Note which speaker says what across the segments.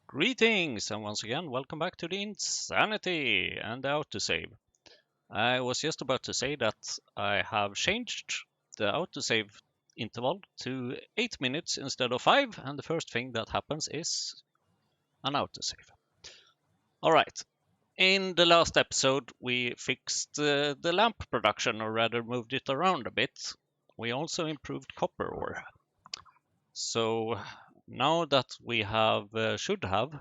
Speaker 1: Greetings and once again welcome back to the Insanity and the autosave. I was just about to say that I have changed the autosave interval to 8 minutes instead of 5, and the first thing that happens is an autosave. Alright, in the last episode we fixed the lamp production, or rather moved it around a bit. We also improved copper ore. So now that we have, should have,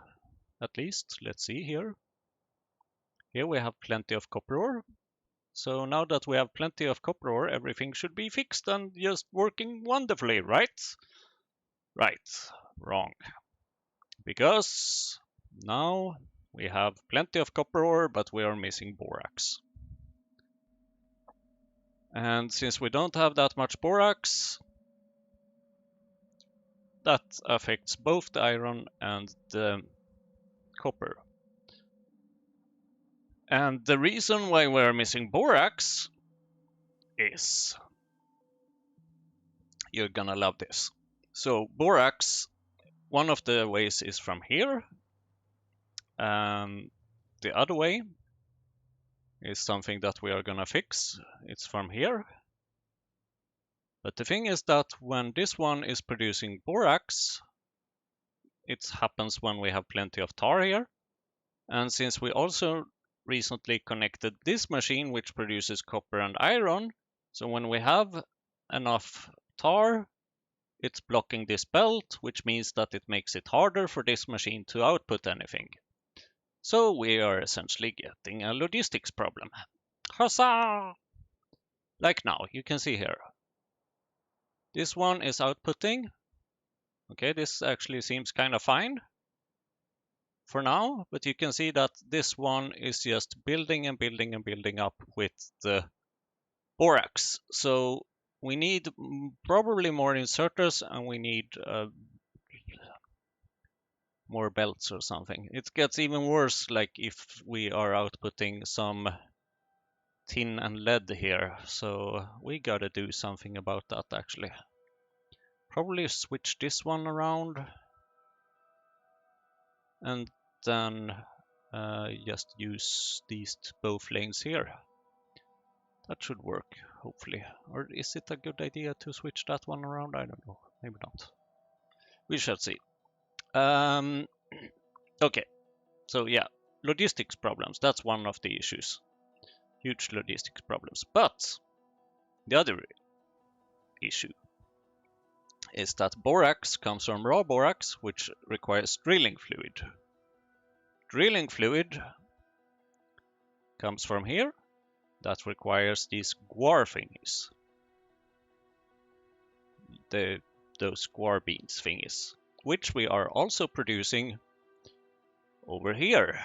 Speaker 1: at least, let's see here. Here we have plenty of copper ore. So now that we have plenty of copper ore, everything should be fixed and just working wonderfully, right? Right, wrong. Because now we have plenty of copper ore, but we are missing borax. And since we don't have that much borax, that affects both the iron and the copper. And the reason why we're missing borax is, you're gonna love this. So borax, one of the ways is from here. The other way is something that we are gonna fix. It's from here. But the thing is that when this one is producing borax, it happens when we have plenty of tar here. And since we also recently connected this machine which produces copper and iron, so when we have enough tar, it's blocking this belt, which means that it makes it harder for this machine to output anything. So we are essentially getting a logistics problem. Huzzah! Like now, you can see here. This one is outputting. Okay, this actually seems kind of fine for now, but you can see that this one is just building and building and building up with the borax. So we need probably more inserters, and we need more belts or something. It gets even worse, like if we are outputting some tin and lead here, so we gotta do something about that actually. Probably switch this one around and then just use these both lanes here. That should work, hopefully. Or is it a good idea to switch that one around? I don't know, maybe not. We shall see. Okay, so yeah, logistics problems, that's one of the issues. Huge logistics problems. But the other issue is that borax comes from raw borax, which requires drilling fluid. Drilling fluid comes from here, that requires these guar thingies. Those guar beans thingies, which we are also producing over here,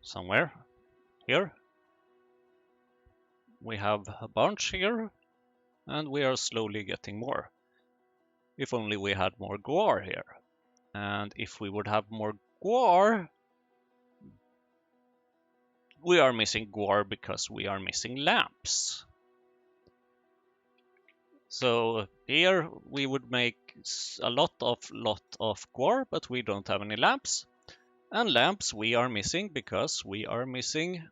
Speaker 1: somewhere. Here. We have a bunch here, and we are slowly getting more. If only we had more guar here. And if we would have more guar, we are missing guar because we are missing lamps. So here we would make a lot of guar, but we don't have any lamps. And lamps we are missing because we are missing...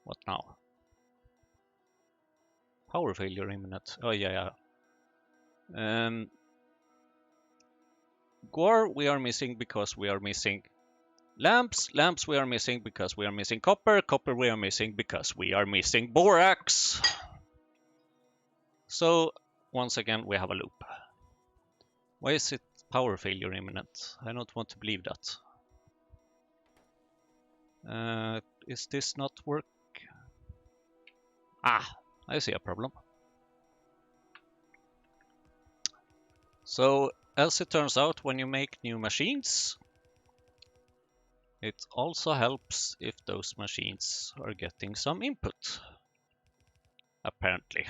Speaker 1: What now? Power failure imminent. Oh yeah. Guar we are missing because we are missing lamps. Lamps we are missing because we are missing copper. Copper we are missing because we are missing borax. So once again we have a loop. Why is it power failure imminent? I don't want to believe that. Is this not work? Ah, I see a problem. So as it turns out, when you make new machines, it also helps if those machines are getting some input, apparently.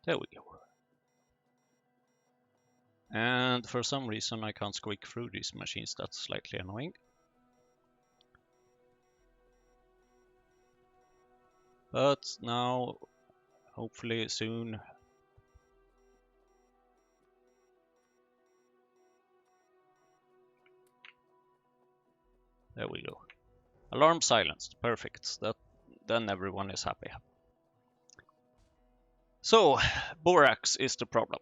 Speaker 1: There we go. And for some reason I can't squeak through these machines, that's slightly annoying. But now, hopefully soon, There we go. Alarm silenced. Perfect. Then everyone is happy. So, borax is the problem.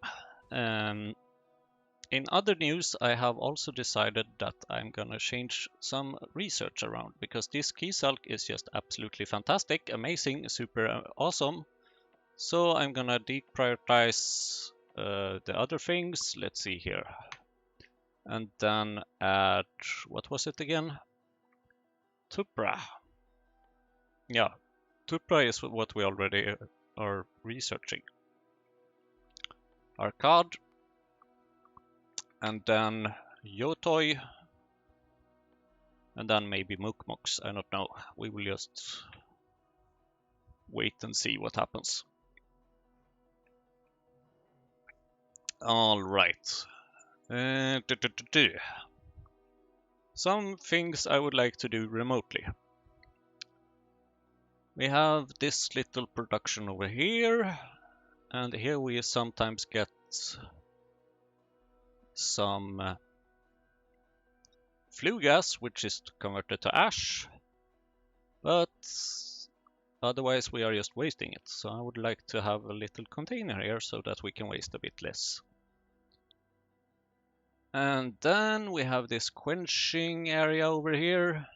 Speaker 1: In other news, I have also decided that I'm gonna change some research around because this key silk is just absolutely fantastic, amazing, super awesome. So I'm gonna deprioritize the other things. Let's see here. And then add, what was it again? Tuuphrah. Yeah, Tuuphrah is what we already are researching. Arcade. And then Yotoi. And then maybe Mukmuks. I don't know. We will just wait and see what happens. All right. Some things I would like to do remotely. We have this little production over here, and here we sometimes get some flue gas, which is converted to ash, but otherwise we are just wasting it. So I would like to have a little container here so that we can waste a bit less. And then we have this quenching area over here.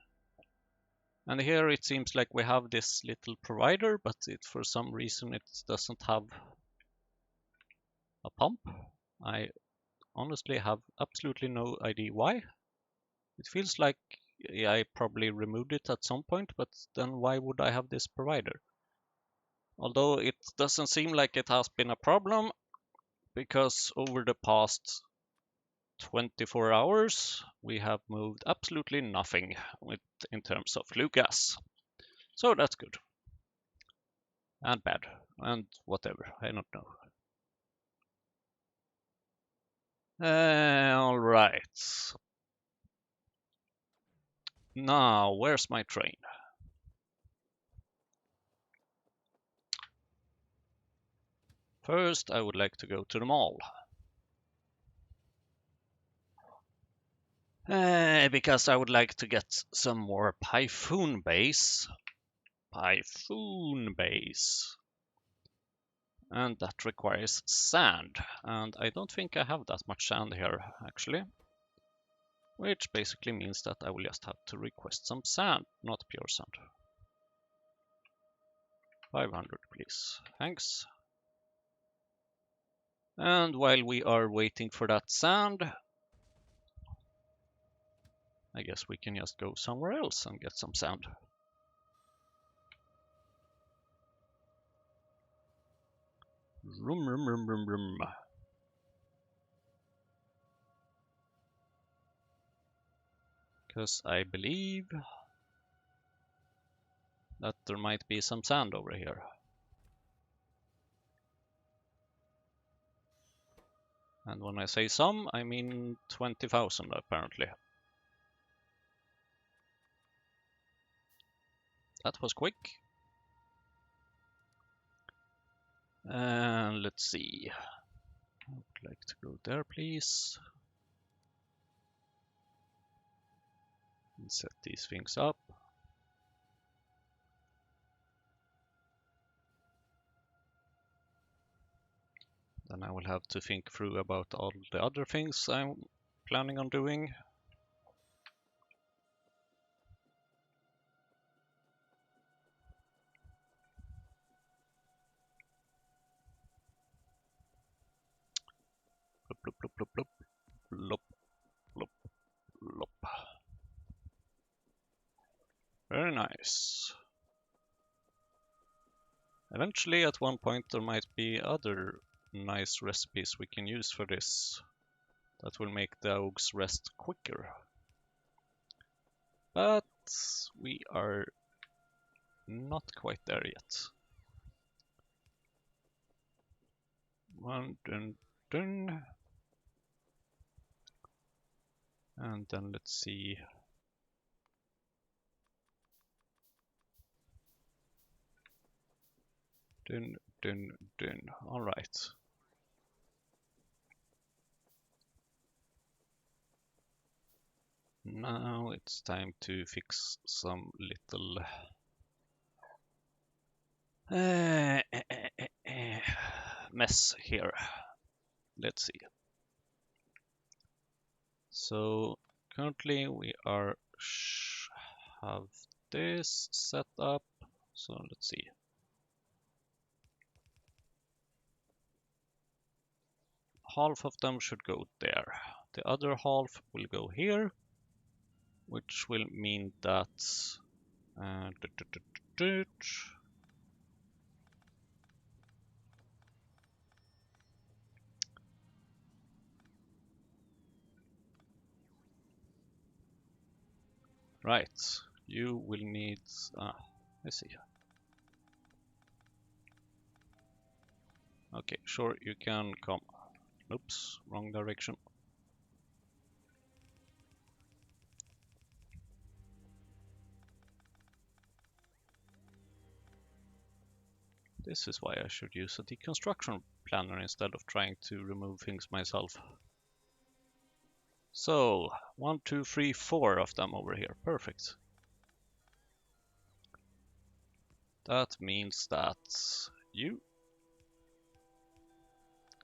Speaker 1: And here it seems like we have this little provider, but for some reason it doesn't have a pump. I honestly have absolutely no idea why. It feels like I probably removed it at some point, but then why would I have this provider? Although it doesn't seem like it has been a problem, because over the past 24 hours, we have moved absolutely nothing in terms of flue gas. So that's good. And bad. And whatever. I don't know. All right. Now, where's my train? First, I would like to go to the mall. Because I would like to get some more Python base. Python base. And that requires sand. And I don't think I have that much sand here, actually. Which basically means that I will just have to request some sand, not pure sand. 500, please. Thanks. And while we are waiting for that sand, I guess we can just go somewhere else and get some sand. Vroom, vroom, vroom, vroom, vroom. Because I believe that there might be some sand over here. And when I say some, I mean 20,000 apparently. That was quick. And let's see. I would like to go there, please. And set these things up. Then I will have to think through about all the other things I'm planning on doing. Blop, blop, blop, blop, blop, blop, blop, blop. Very nice. Eventually, at one point, there might be other nice recipes we can use for this that will make the oaks rest quicker. But we are not quite there yet. One, dun, dun. And then let's see. Dun, dun, dun. All right. Now it's time to fix some little mess here. Let's see. So currently we are have this set up. So let's see. Half of them should go there. The other half will go here, which will mean that right, you will need, let's see. Okay, sure, you can come. Oops, wrong direction. This is why I should use a deconstruction planner instead of trying to remove things myself. So, 1, 2, 3, 4 of them over here. Perfect. That means that you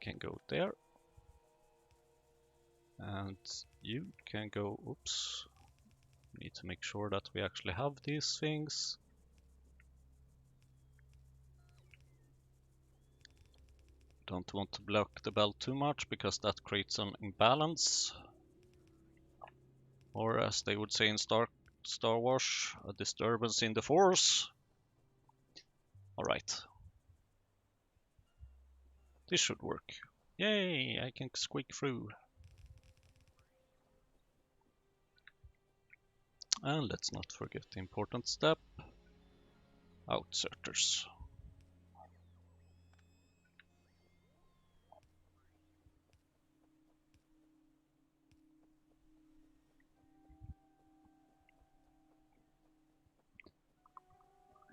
Speaker 1: can go there. And you can go, oops. Need to make sure that we actually have these things. Don't want to block the belt too much because that creates an imbalance. Or as they would say in Star Wars, a disturbance in the force. Alright. This should work. Yay, I can squeak through. And let's not forget the important step. Outserters.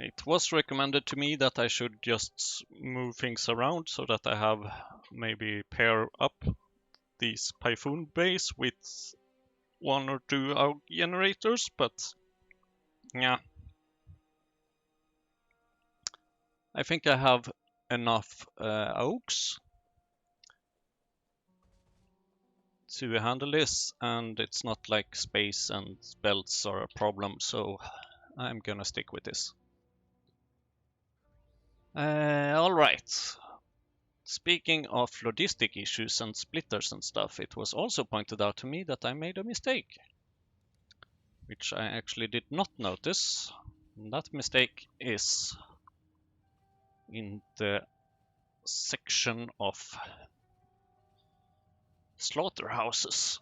Speaker 1: It was recommended to me that I should just move things around so that I have maybe pair up these Typhoon base with 1 or 2 AUG generators, but yeah. I think I have enough AUGs to handle this, and it's not like space and belts are a problem, so I'm gonna stick with this. Alright. Speaking of logistic issues and splitters and stuff, it was also pointed out to me that I made a mistake, which I actually did not notice. And that mistake is in the section of slaughterhouses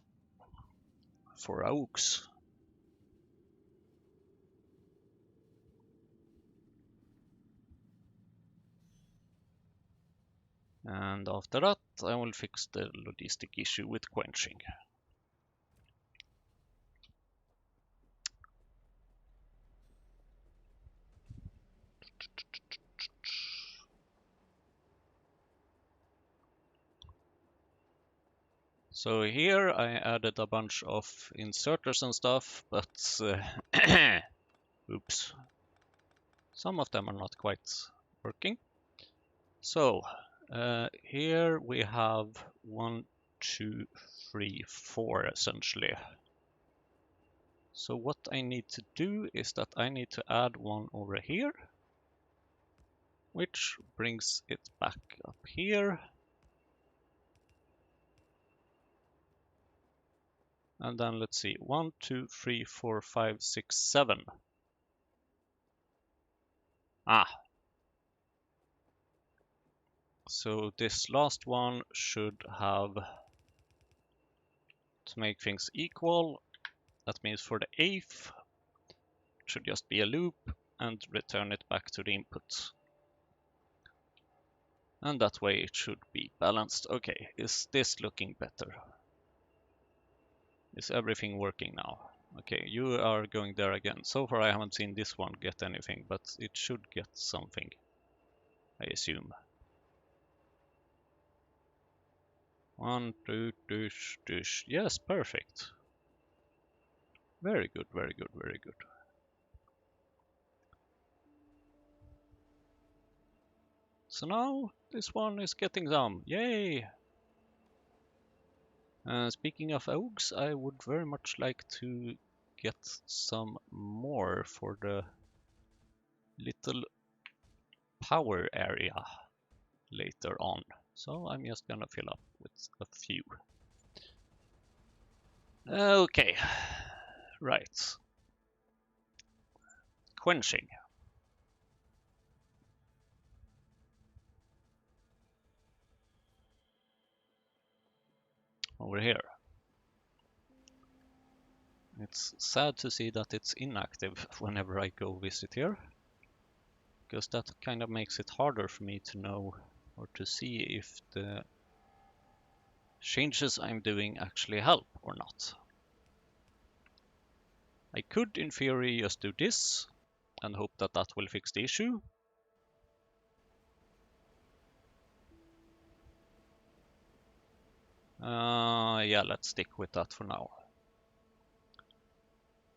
Speaker 1: for AUGs. And after that, I will fix the logistic issue with quenching. So here I added a bunch of inserters and stuff, but oops, some of them are not quite working. So here we have 1, 2, 3, 4 essentially. So what I need to do is that I need to add one over here, which brings it back up here. And then let's see, 1, 2, 3, 4, 5, 6, 7. So this last one should have, to make things equal, that means for the 8th, it should just be a loop and return it back to the input. And that way it should be balanced. Okay, is this looking better? Is everything working now? Okay, you are going there again. So far I haven't seen this one get anything, but it should get something, I assume. 1, 2, 2, 2. Yes, perfect. Very good, very good, very good. So now this one is getting some. Yay! Speaking of oaks, I would very much like to get some more for the little power area later on. So I'm just gonna fill up with a few. Okay, right. Quenching. Over here. It's sad to see that it's inactive whenever I go visit here, because that kind of makes it harder for me to know or to see if the changes I'm doing actually help or not. I could, in theory, just do this and hope that that will fix the issue. Yeah, let's stick with that for now.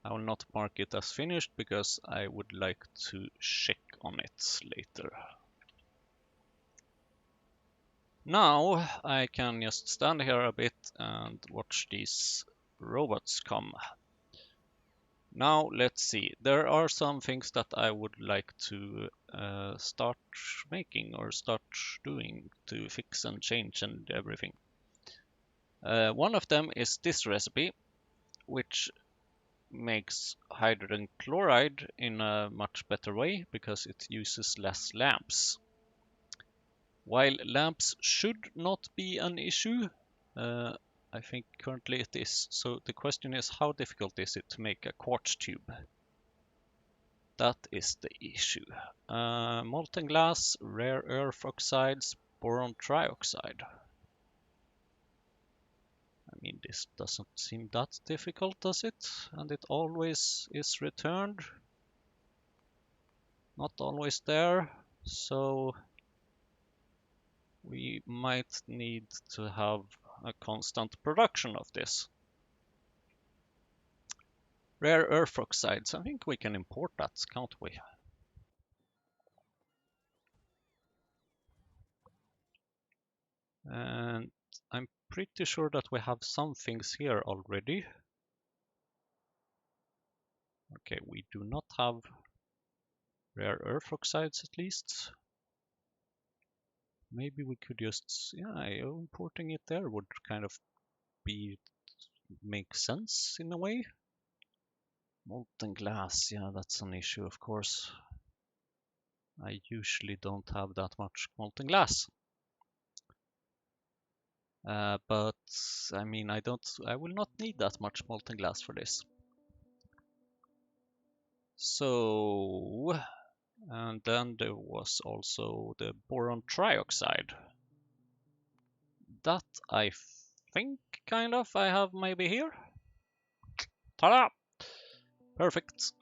Speaker 1: I will not mark it as finished because I would like to check on it later. Now I can just stand here a bit and watch these robots come. Now let's see. There are some things that I would like to start making or start doing to fix and change and everything. One of them is this recipe, which makes hydrogen chloride in a much better way because it uses less lamps. While lamps should not be an issue, I think currently it is. So the question is, how difficult is it to make a quartz tube? That is the issue. Molten glass, rare earth oxides, boron trioxide. I mean, this doesn't seem that difficult, does it? And it always is returned. Not always there. So we might need to have a constant production of this. Rare earth oxides, I think we can import that, can't we? And I'm pretty sure that we have some things here already. Okay, we do not have rare earth oxides at least. Maybe we could just, yeah, importing it there would kind of make sense in a way. Molten glass, yeah, that's an issue, of course. I usually don't have that much molten glass. But I mean, I will not need that much molten glass for this. So, and then there was also the boron trioxide. That I think kind of I have maybe here. Ta-da! Perfect.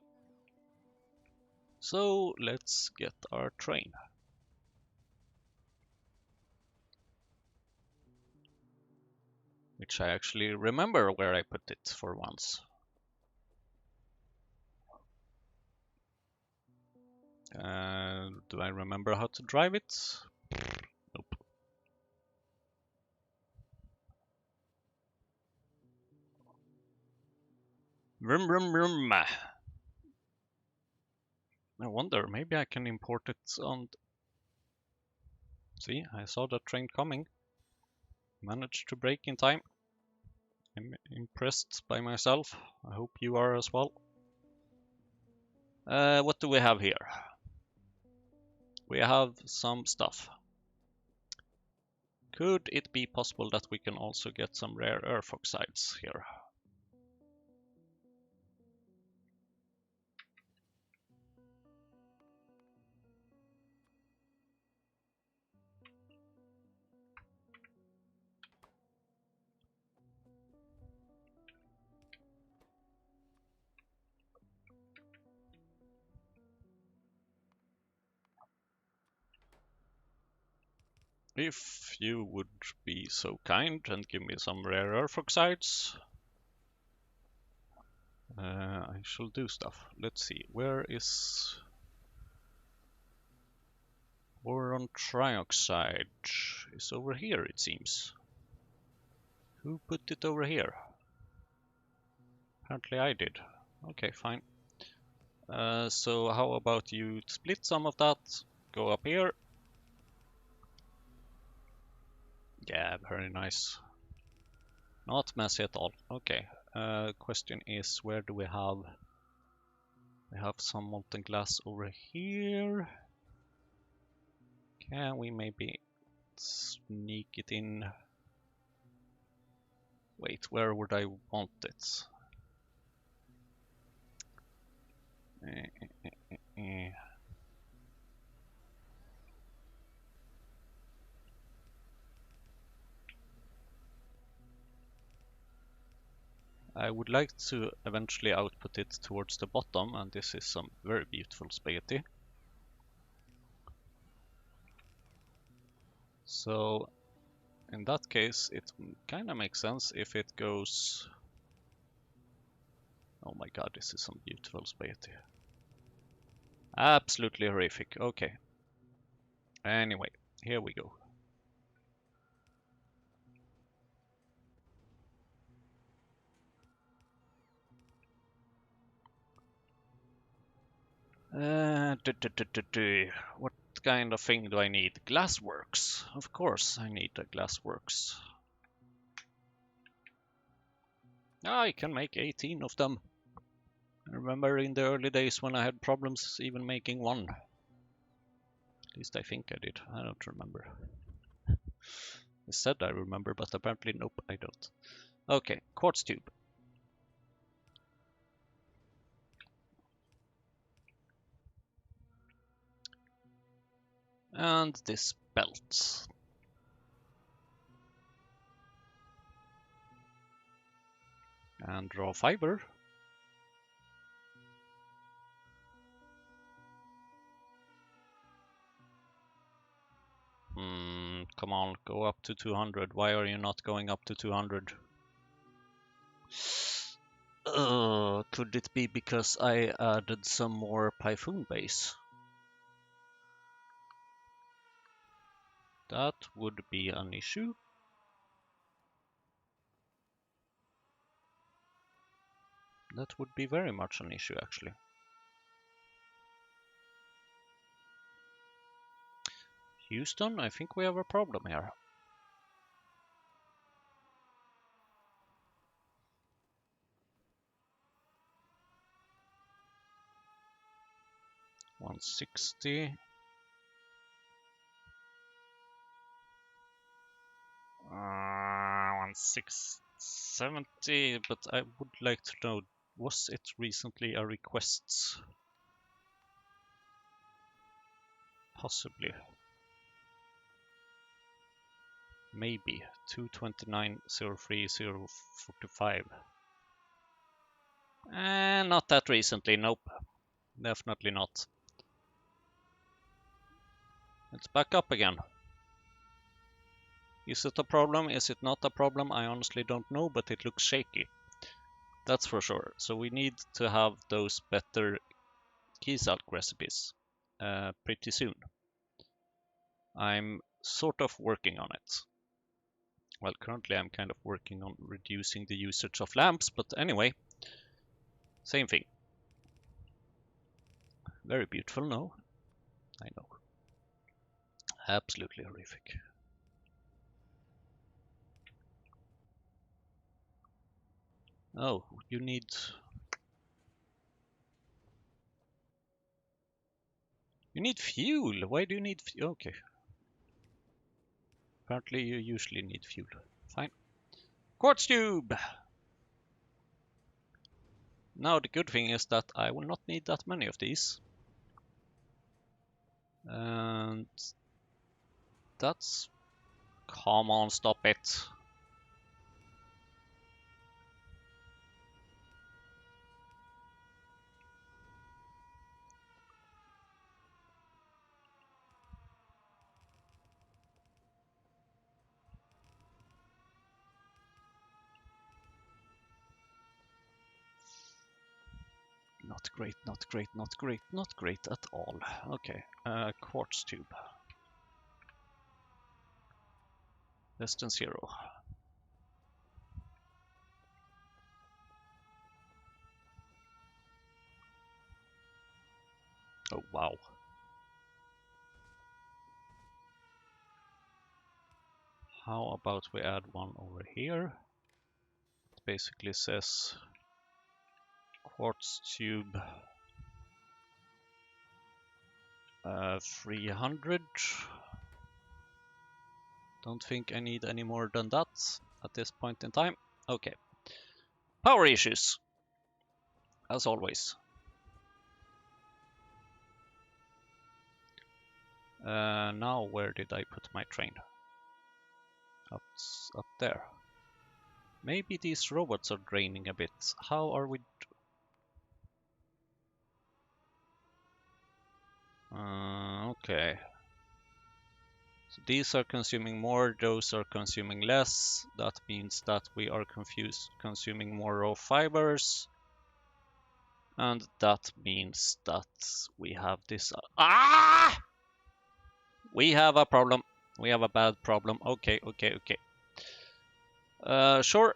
Speaker 1: So let's get our train. Which I actually remember where I put it for once. Do I remember how to drive it? Nope. Vroom, vroom, vroom. I wonder, maybe I can import it on... See, I saw the train coming. Managed to brake in time. I'm impressed by myself. I hope you are as well. What do we have here? We have some stuff. Could it be possible that we can also get some rare earth oxides here? If you would be so kind and give me some rare earth oxides, I shall do stuff. Let's see, where is... Boron trioxide is over here, it seems. Who put it over here? Apparently I did. Okay, fine. So how about you split some of that, go up here. Yeah, very nice. Not messy at all. Okay. Question is, where do we have... We have some molten glass over here. Can we maybe sneak it in? Wait, where would I want it? I would like to eventually output it towards the bottom, and this is some very beautiful spaghetti. So in that case, it kind of makes sense if it goes... Oh my god, this is some beautiful spaghetti. Absolutely horrific. Okay. Anyway, here we go. What kind of thing do I need? Glassworks. Of course I need a glassworks. I can make 18 of them. I remember in the early days when I had problems even making one. At least I think I did. I don't remember. I said I remember, but apparently nope, I don't. Okay, quartz tube. And this belt. And raw fiber. Come on, go up to 200. Why are you not going up to 200? Could it be because I added some more Python base? That would be an issue. That would be very much an issue, actually. Houston, I think we have a problem here. $160. 1670, but I would like to know, was it recently a request? Possibly. Maybe. 229.03.045. Not that recently, nope. Definitely not. It's back up again. Is it a problem? Is it not a problem? I honestly don't know, but it looks shaky. That's for sure. So we need to have those better Keysalk recipes pretty soon. I'm sort of working on it. Well, currently I'm kind of working on reducing the usage of lamps, but anyway, same thing. Very beautiful, no? I know. Absolutely horrific. Oh, you need... You need fuel! Why do you need fuel? Okay. Apparently you usually need fuel. Fine. Quartz tube! Now the good thing is that I will not need that many of these. And that's... Come on, stop it. Not great, not great, not great, not great at all. Okay, quartz tube. Less than 0. Oh, wow. How about we add one over here? It basically says quartz tube 300. Don't think I need any more than that at this point in time. Okay. Power issues, as always. Now where did I put my train? Up there. Maybe these robots are draining a bit. How are we? Okay. So these are consuming more, those are consuming less. That means that we are consuming more raw fibers. And that means that we have this. We have a problem. We have a bad problem. Okay. Sure.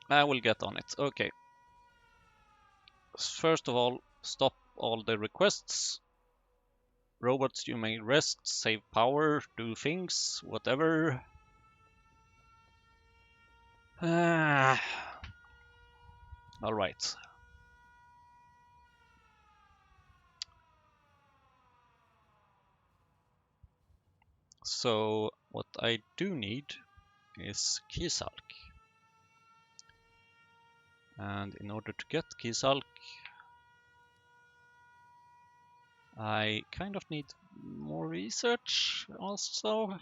Speaker 1: I will get on it. Okay. First of all, stop all the requests. Robots, you may rest, save power, do things, whatever. Alright. So, what I do need is Keysalk. And in order to get Keysalk, I kind of need more research also.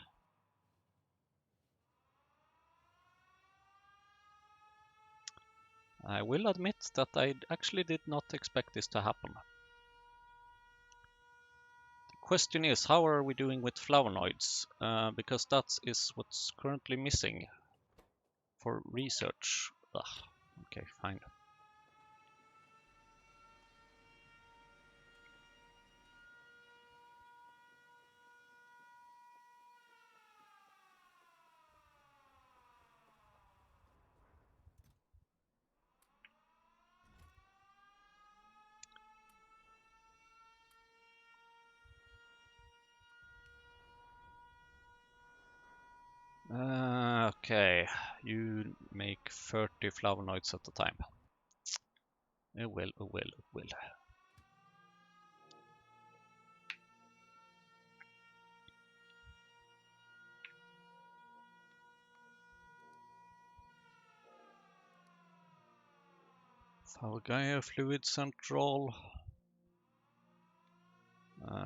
Speaker 1: I will admit that I actually did not expect this to happen. The question is, how are we doing with flavonoids? Because that is what's currently missing for research. Ugh. Okay, fine. Okay, you make 30 flavonoids at a time. It will. Gaia fluid central.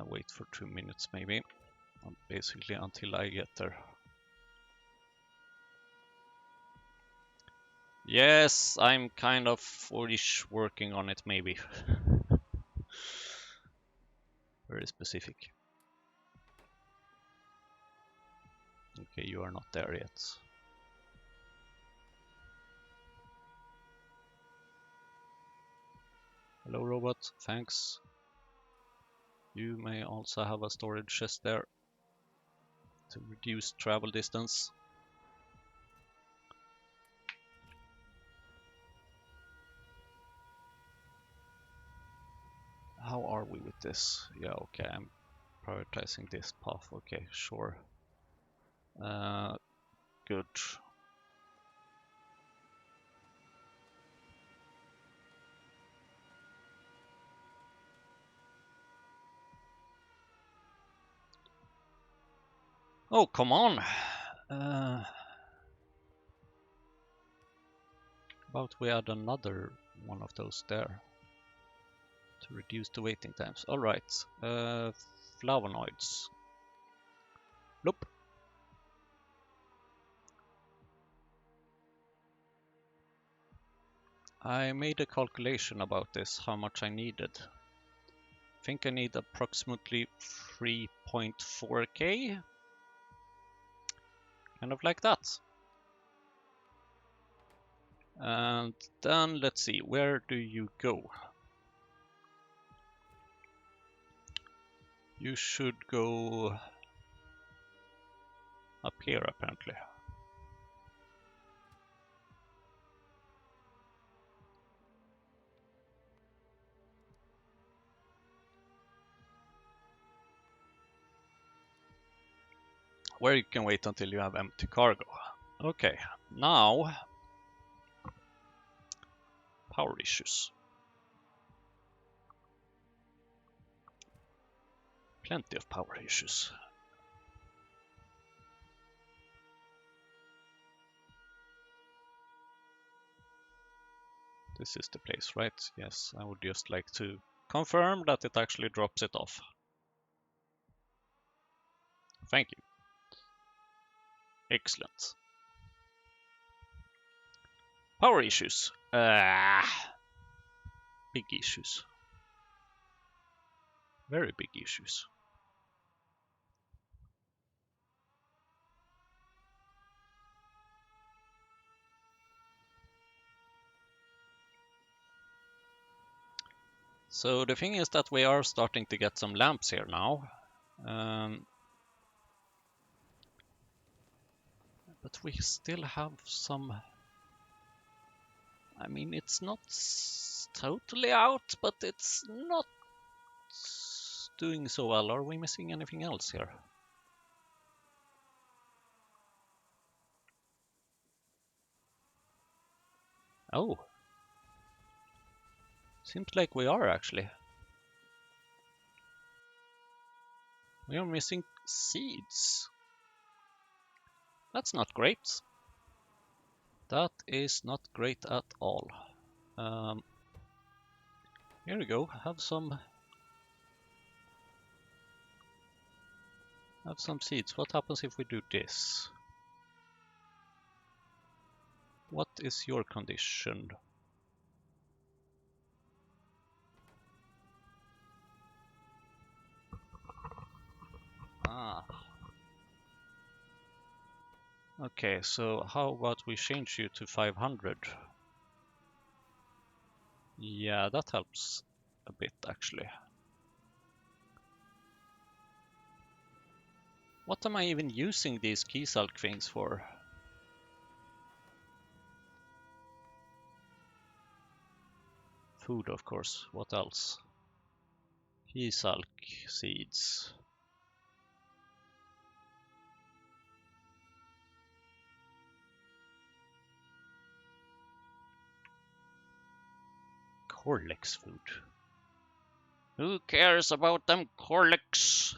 Speaker 1: Wait for 2 minutes maybe. Basically until I get there. Yes, I'm kind of foolish working on it maybe. Very specific. Okay, you are not there yet. Hello robot, thanks. You may also have a storage chest there to reduce travel distance. How are we with this? Yeah, okay, I'm prioritizing this path. Okay, sure. Good. Oh, come on! About we add another one of those there to reduce the waiting times. Alright, flavonoids. Nope. I made a calculation about this, how much I needed. I think I need approximately 3.4k. Kind of like that. And then let's see, where do you go? You should go up here apparently. Where you can wait until you have empty cargo. Okay, now power issues. Plenty of power issues. This is the place, right? Yes, I would just like to confirm that it actually drops it off. Thank you. Excellent. Power issues. Big issues. Very big issues. So the thing is that we are starting to get some lamps here now. But we still have some... I mean, it's not totally out, but it's not doing so well. Are we missing anything else here? Oh. Seems like we are actually. We are missing seeds. That's not great. That is not great at all. Here we go. Have some seeds. What happens if we do this? What is your condition? Ah. Okay, so how about we change you to 500? Yeah, that helps a bit actually. What am I even using these key sulk things for? Food, of course. What else? Key sulk seeds. Corlix food. Who cares about them Corlix?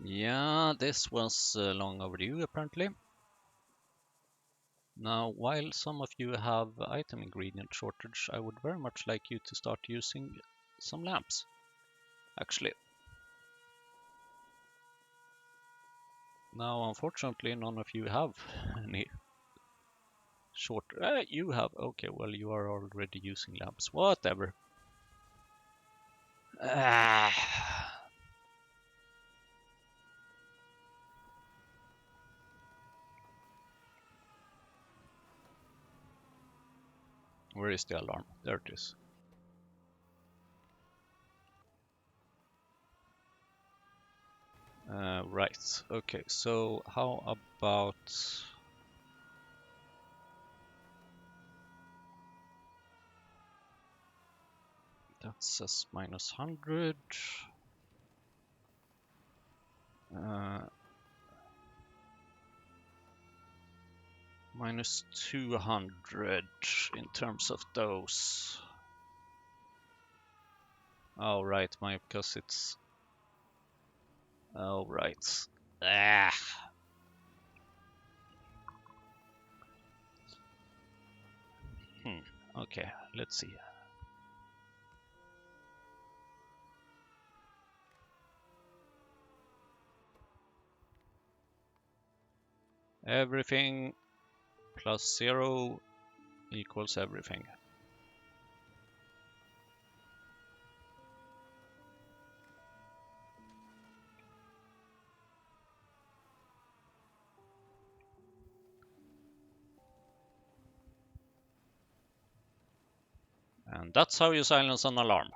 Speaker 1: Yeah, this was long overdue apparently. Now, while some of you have item ingredient shortage, I would very much like you to start using some lamps, actually. Now, unfortunately, none of you have any short... you have... Okay, well, you are already using lamps. Whatever. Where is the alarm? There it is. Right. Okay, so how about... That says minus 100. Minus 200 in terms of those. Oh, right, because it's... Oh, right. Ah. Okay, let's see. Everything plus 0 equals everything. And that's how you silence an alarm.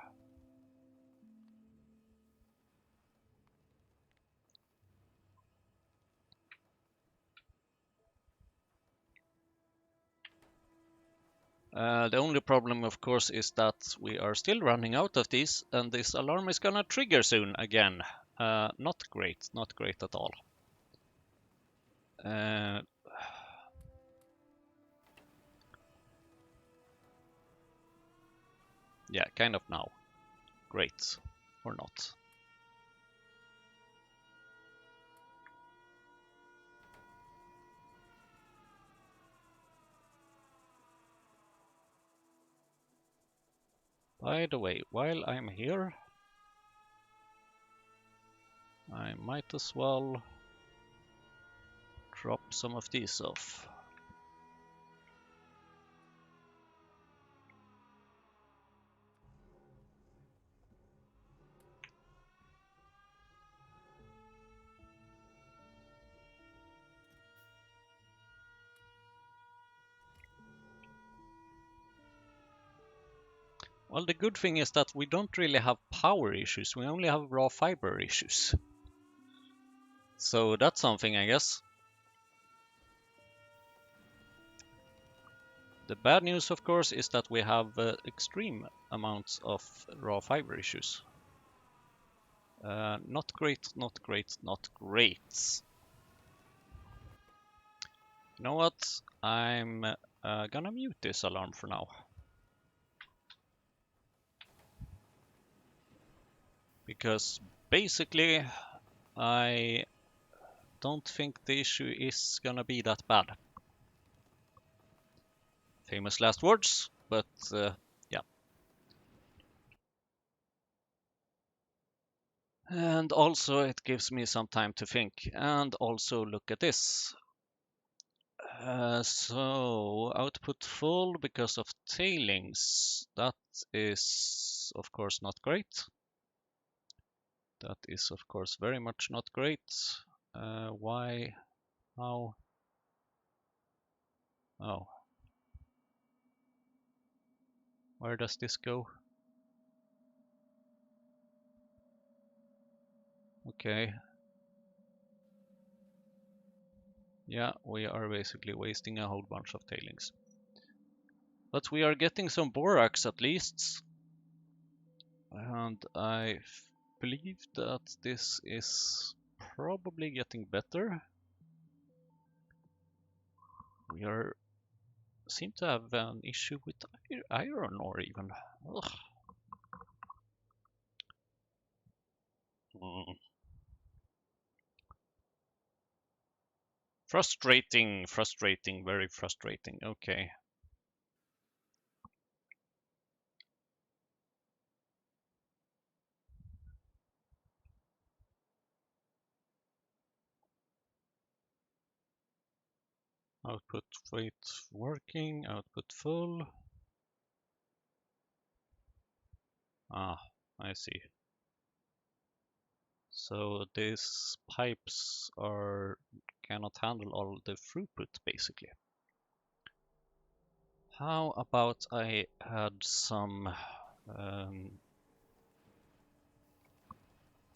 Speaker 1: The only problem, of course, is that we are still running out of these, and this alarm is gonna trigger soon again. Not great, not great at all. Yeah, kind of now. Great, or not. By the way, while I'm here, I might as well drop some of these off. Well, the good thing is that we don't really have power issues, we only have raw fiber issues. So that's something, I guess. The bad news, of course, is that we have extreme amounts of raw fiber issues. Not great, not great, not great. You know what? I'm gonna mute this alarm for now. Because basically, I don't think the issue is gonna be that bad. Famous last words, but yeah. And also it gives me some time to think. And also look at this. So output full because of tailings. That is of course not great. That is of course very much not great. Why? How? Oh. Where does this go? Okay. Yeah, we are basically wasting a whole bunch of tailings. But we are getting some borax at least. And I believe that this is probably getting better. We seem to have an issue with iron ore even. Ugh. Frustrating, frustrating, very frustrating. Okay. Output wait working, output full. Ah, I see. So these pipes cannot handle all the throughput basically. How about I had some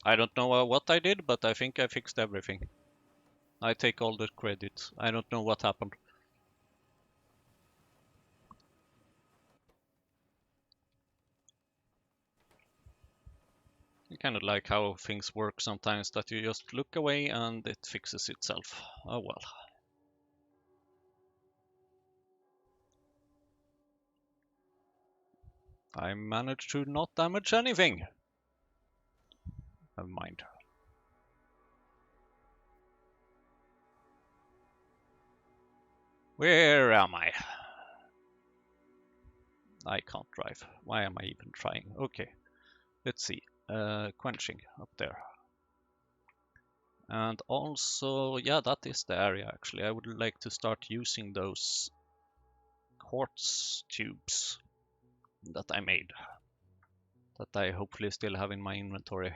Speaker 1: I don't know what I did, but I think I fixed everything. I take all the credit. I don't know what happened. I kind of like how things work sometimes, that you just look away and it fixes itself. Oh well. I managed to not damage anything. Never mind. Where am I? I can't drive. Why am I even trying? Okay, let's see. Quenching up there. And also, yeah, that is the area actually. I would like to start using those quartz tubes that I made, that I hopefully still have in my inventory.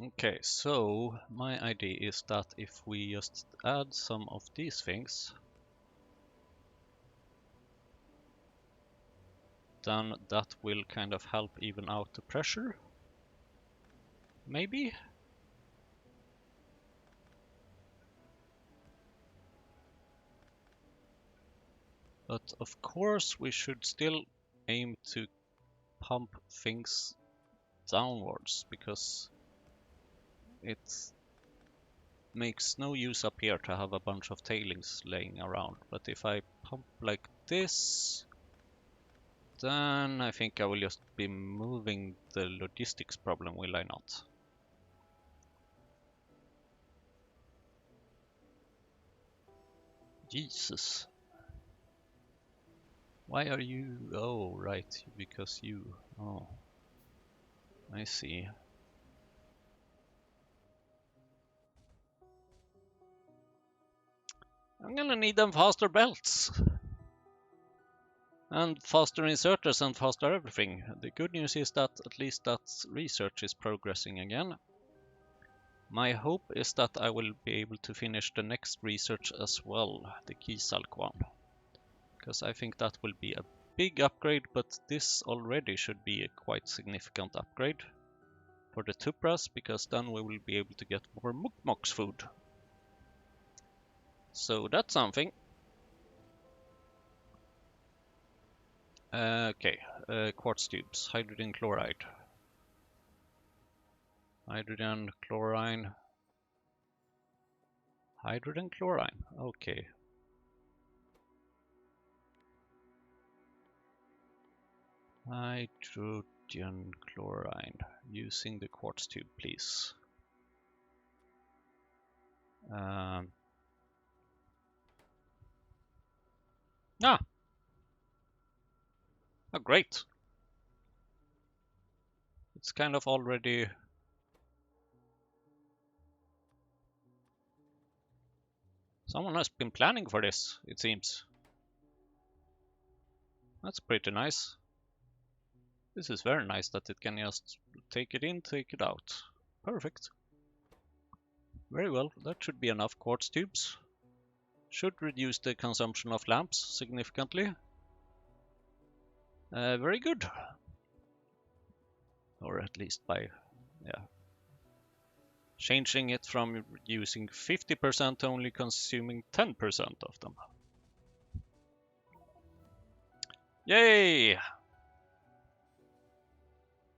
Speaker 1: Okay, so my idea is that if we just add some of these things, then that will kind of help even out the pressure. Maybe? But of course we should still aim to pump things downwards, because it makes no use up here to have a bunch of tailings laying around. But if I pump like this, then I think I will just be moving the logistics problem, will I not? Jesus. Why are you... Oh, right, because you... Oh, I see. I'm gonna need them faster belts. And faster inserters and faster everything. The good news is that at least that research is progressing again. My hope is that I will be able to finish the next research as well, the Keysalk one. Because I think that will be a big upgrade, but this already should be a quite significant upgrade for the Tuuphrahs, because then we will be able to get more Mukmok's food. So that's something. Okay, quartz tubes, hydrogen chloride. Hydrogen chlorine. Hydrogen chlorine, okay. Hydrogen chlorine, using the quartz tube, please. Oh, great. It's kind of already... Someone has been planning for this, it seems. That's pretty nice. This is very nice that it can just take it in, take it out. Perfect. Very well, that should be enough quartz tubes. Should reduce the consumption of lamps significantly. Very good. Or at least by, yeah, changing it from using 50% to only consuming 10% of them. Yay!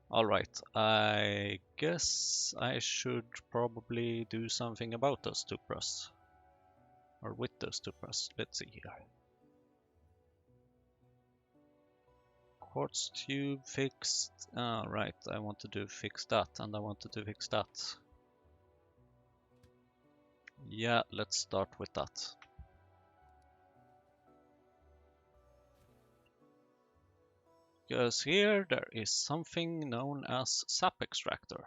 Speaker 1: Alright, I guess I should probably do something about those Tuuphrahs. Or with those Tuuphrahs. Let's see here. Quartz tube fixed. Right, I want to fix that, and I want to fix that. Yeah, let's start with that. Because here there is something known as sap extractor.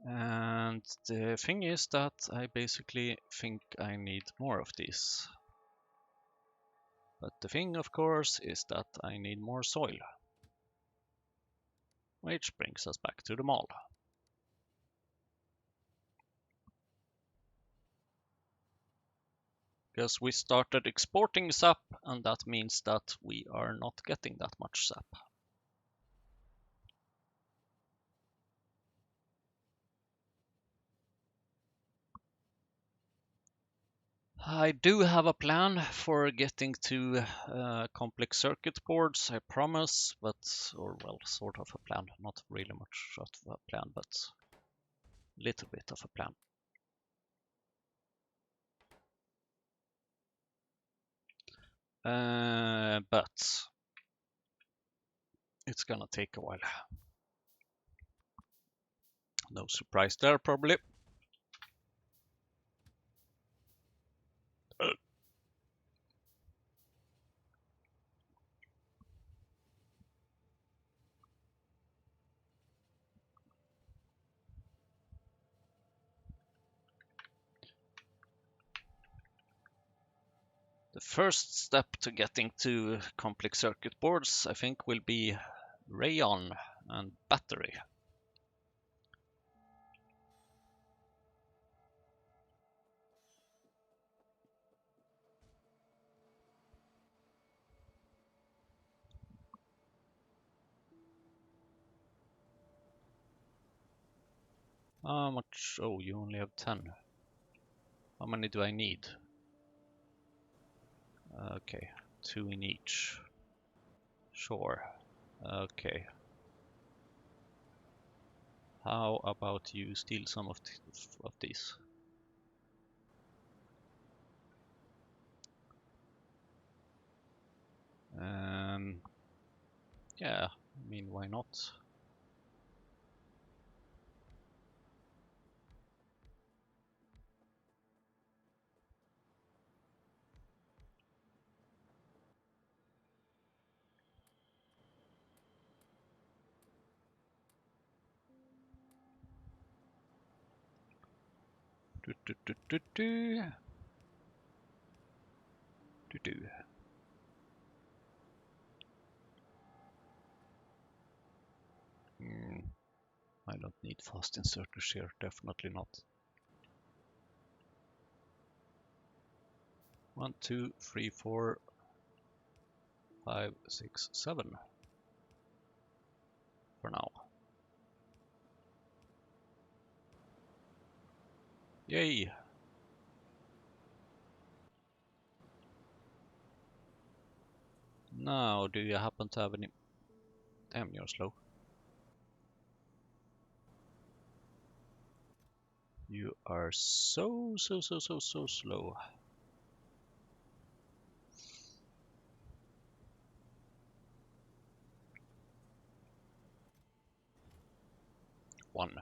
Speaker 1: And the thing is that I basically think I need more of these. But the thing, of course, is that I need more soil. Which brings us back to the mall. Because we started exporting sap, and that means that we are not getting that much sap. I do have a plan for getting to complex circuit boards, I promise, but, or well, sort of a plan, not really much of a plan, but a little bit of a plan. But it's gonna take a while. No surprise there, probably. The first step to getting to complex circuit boards, I think, will be rayon and battery. How much? Oh, you only have 10. How many do I need? Okay, 2 in each. Sure. Okay. How about you steal some of these? Yeah, I mean, why not? Do, do, do, do, do. Do, do. I don't need fast inserters here, definitely not. 1, 2, 3, 4, 5, 6, 7 for now. Yay! Now, do you happen to have any... Damn, you're slow. You are so slow. One.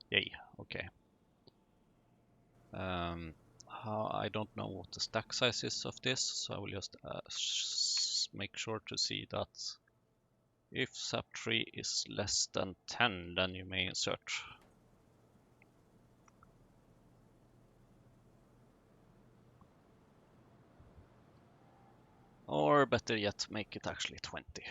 Speaker 1: Yay, okay. I don't know what the stack size is of this, so I will just make sure to see that if SAP3 is less than 10, then you may insert. Or better yet, make it actually 20.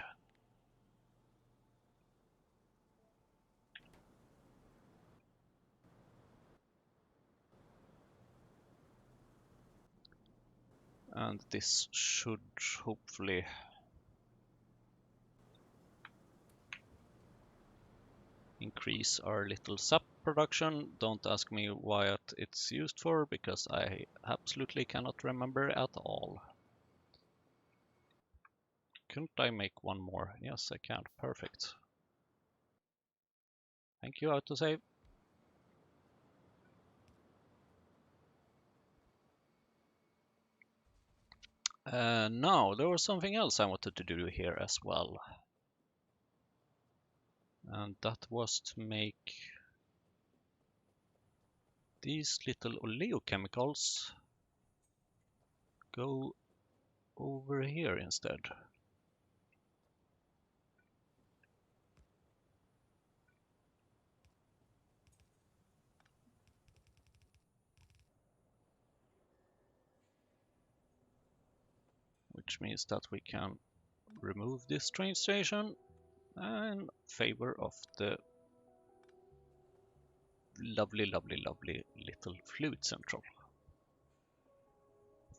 Speaker 1: And this should hopefully increase our little SAP production. Don't ask me what it's used for, because I absolutely cannot remember at all. Couldn't I make one more? Yes, I can. Perfect. Thank you, autosave. Now, there was something else I wanted to do here as well. And that was to make these little oleochemicals go over here instead. Which means that we can remove this train station in favor of the lovely little fluid central.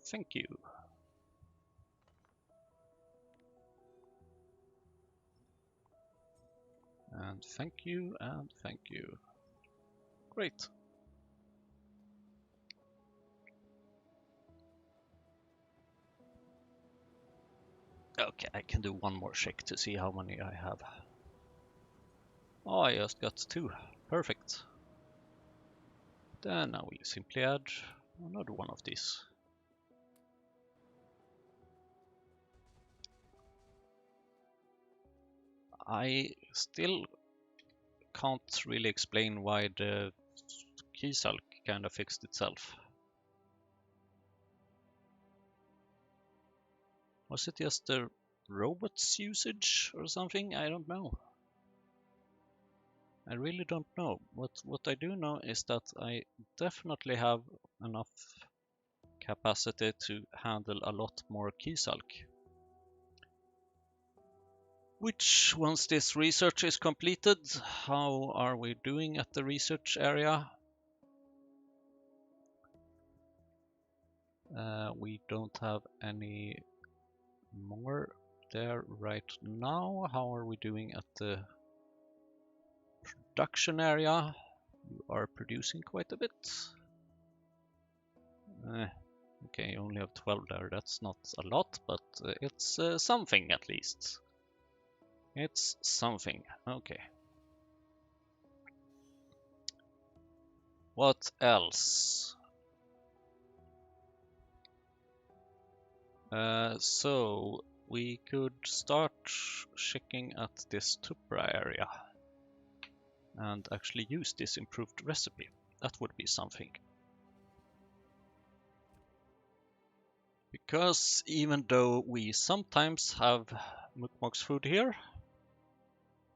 Speaker 1: Thank you. And thank you, and thank you. Great. Okay, I can do one more check to see how many I have. Oh, I just got 2. Perfect. Then I will simply add another one of these. I still can't really explain why the key sulk kind of fixed itself. Was it just the robot's usage or something? I don't know. I really don't know. What I do know is that I definitely have enough capacity to handle a lot more key sulk. Which, once this research is completed, how are we doing at the research area? We don't have any more there right now. How are we doing at the production area? You are producing quite a bit. Okay, you only have 12 there. That's not a lot, but it's something at least. It's something. Okay. What else? So we could start checking at this Tuuphrah area and actually use this improved recipe. That would be something. Because even though we sometimes have Mukmok's food here,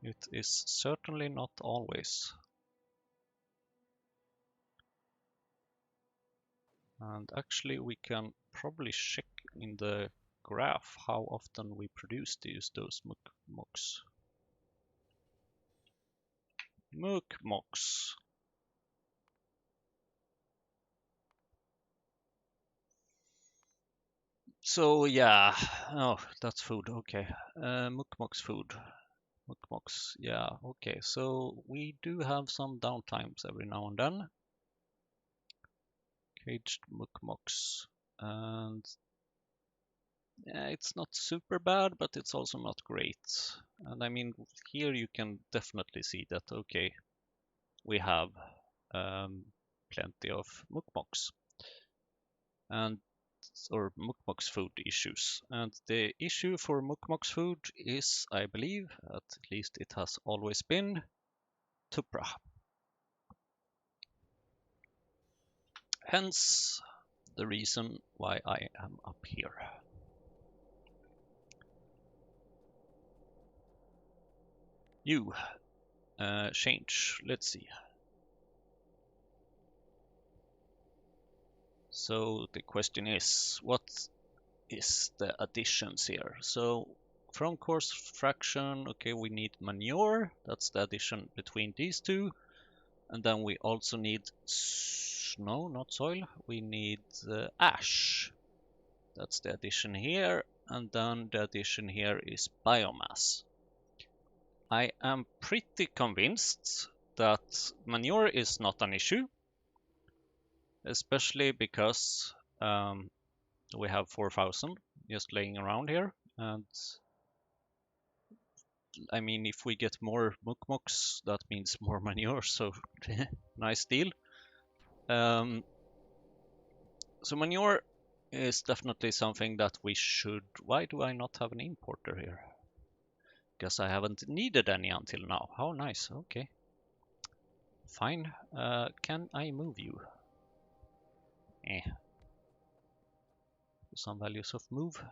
Speaker 1: it is certainly not always. And actually we can probably check in the graph how often we produce those Mukmoks. Mukmoks. So yeah, oh, that's food, okay. Mukmok's food. Mukmoks, yeah, okay. So we do have some downtimes every now and then. Caged Mukmoks. And yeah, it's not super bad, but it's also not great. And I mean, here you can definitely see that, okay, we have plenty of Mukmoks. And or Mukmok's food issues. And the issue for Mukmok's food is, I believe, at least it has always been, Tuuphrah. Hence the reason why I am up here. You, change, let's see. So the question is, what is the additions here? So from course fraction, okay, we need manure, that's the addition between these two. And then we also need, no, not soil, we need ash. That's the addition here. And then the addition here is biomass. I am pretty convinced that manure is not an issue, especially because we have 4,000 just laying around here. And I mean, if we get more Mukmoks, that means more manure, so nice deal. So manure is definitely something that we should... Why do I not have an importer here? Because I haven't needed any until now. How nice, okay. Fine. Can I move you? Some values of move.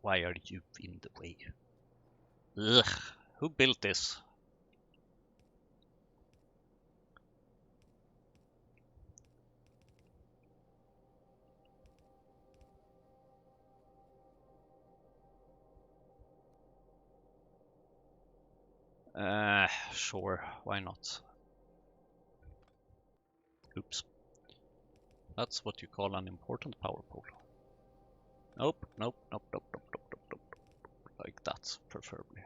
Speaker 1: Why are you in the way? Ugh, who built this? Sure, why not? Oops. That's what you call an important power pole. Nope, nope, nope, nope, nope, nope, nope, nope. Like that, preferably.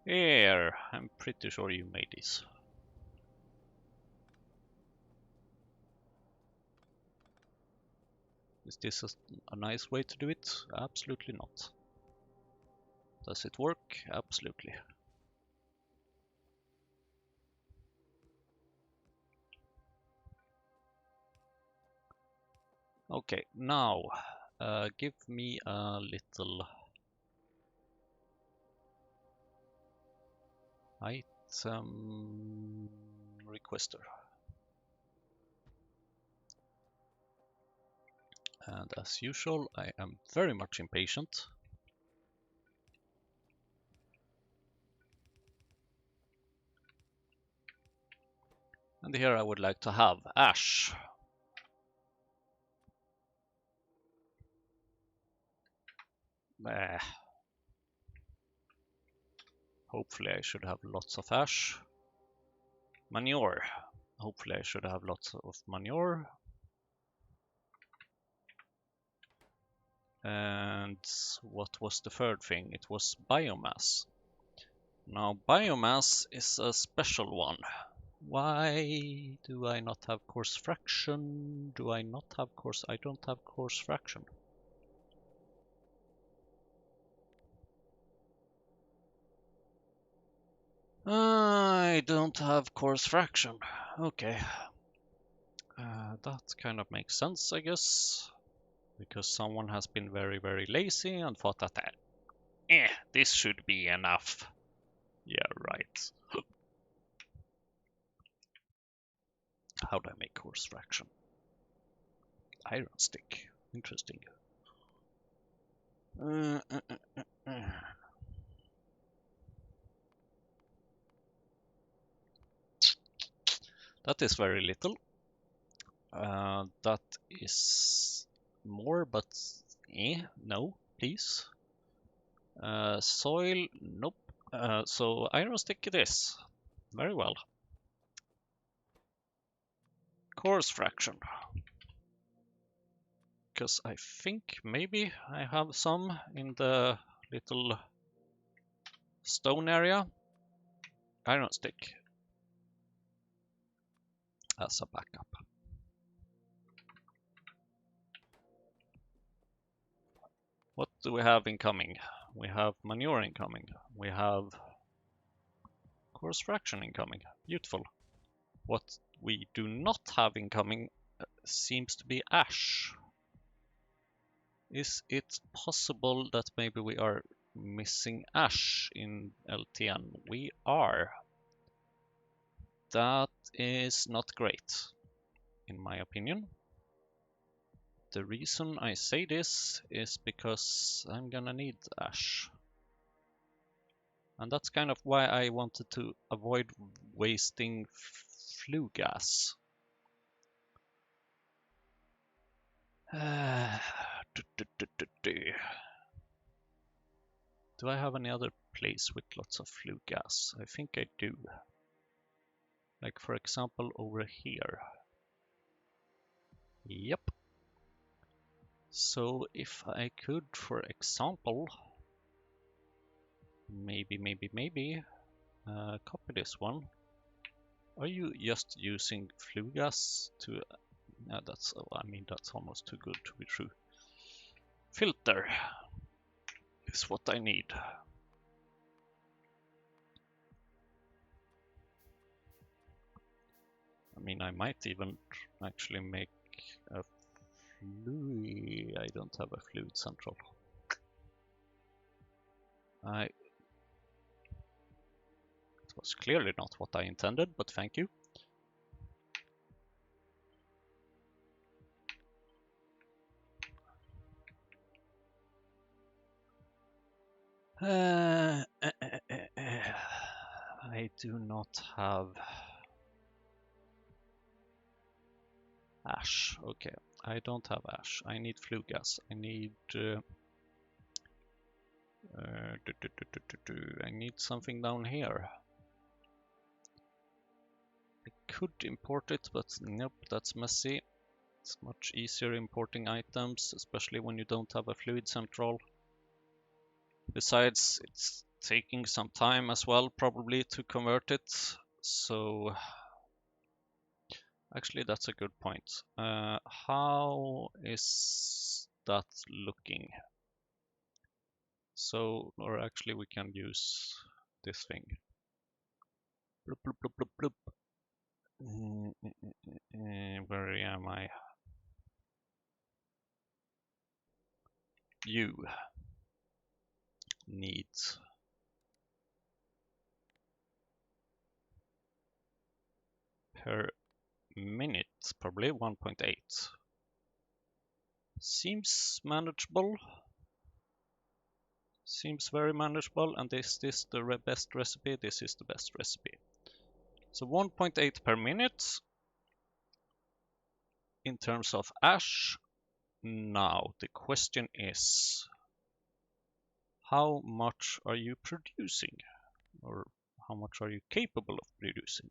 Speaker 1: Here, I'm pretty sure you made this. Is this a nice way to do it? Absolutely not. Does it work? Absolutely. Okay, now give me a little item requester. And as usual, I am very much impatient. And here I would like to have ash. Hopefully I should have lots of ash. Manure. Hopefully I should have lots of manure. And what was the third thing? It was biomass. Now biomass is a special one. Why do I not have coarse fraction? Do I not have coarse? I don't have coarse fraction. I don't have coarse fraction. Okay. That kind of makes sense, I guess. Because someone has been very, very lazy and thought that, this should be enough. Yeah, right. How do I make coarse fraction? Iron stick. Interesting. That is very little. That is more, but no, please. Soil, nope. So iron stick it is. Very well. Coarse fraction. Because I think maybe I have some in the little stone area. Iron stick as a backup. What do we have incoming? We have manure incoming. We have coarse fraction incoming. Beautiful. What we do not have incoming seems to be ash. Is it possible that maybe we are missing ash in LTN? We are. That is not great, in my opinion. The reason I say this is because I'm gonna need ash. And that's kind of why I wanted to avoid wasting flue gas. Do I have any other place with lots of flue gas? I think I do. Like for example over here. Yep. So if I could, for example, maybe copy this one. Are you just using flue gas to? That's. I mean, that's almost too good to be true. Filter is what I need. I mean, I might even actually make a fluid. I don't have a fluid central. It was clearly not what I intended, but thank you. I do not have ash. Okay, I don't have ash. I need flue gas. I need I need something down here. I could import it, but nope, that's messy. It's much easier importing items, especially when you don't have a fluid central. Besides, it's taking some time as well, probably, to convert it. So, actually, that's a good point. How is that looking? So, or actually, we can use this thing. Bloop, bloop, bloop, bloop, bloop. Where am I? You need per minute, probably 1.8. Seems manageable. Seems very manageable. And is this the best recipe? This is the best recipe. So 1.8 per minute in terms of ash. Now the question is, how much are you producing? Or how much are you capable of producing?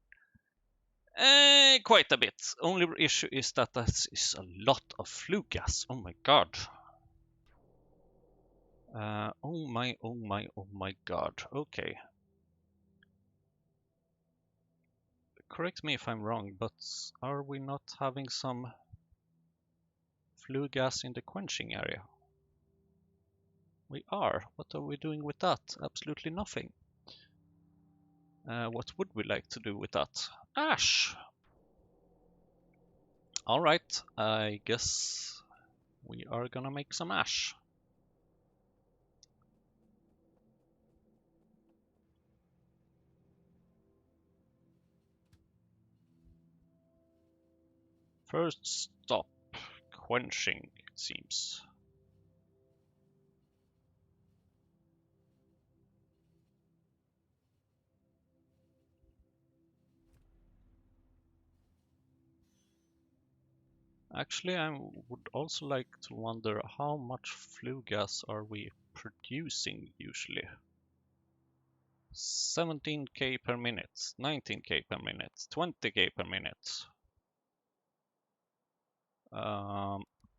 Speaker 1: Quite a bit. Only issue is that is a lot of flue gas. Oh my god. Oh my god. Okay. Correct me if I'm wrong, but are we not having some flue gas in the quenching area? We are. What are we doing with that? Absolutely nothing. What would we like to do with that? Ash! Alright, I guess we are gonna make some ash. First stop, quenching, it seems. Actually, I would also like to wonder how much flue gas are we producing usually? 17k per minute, 19k per minute, 20k per minute.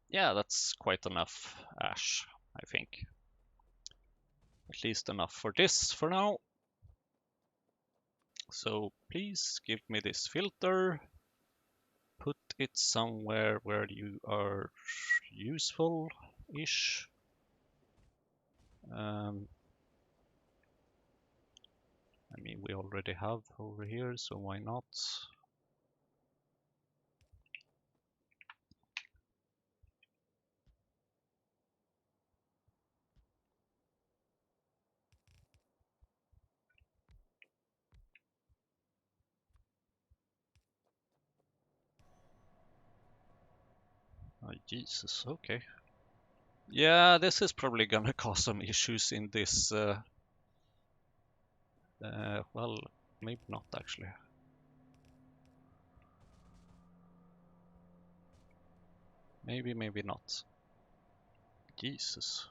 Speaker 1: Yeah, that's quite enough ash, I think. At least enough for this for now. So please give me this filter. Put it somewhere where you are useful-ish. I mean, we already have over here, so why not? Oh, Jesus, okay. Yeah, this is probably gonna cause some issues in this. Well, maybe not actually. Maybe not. Jesus.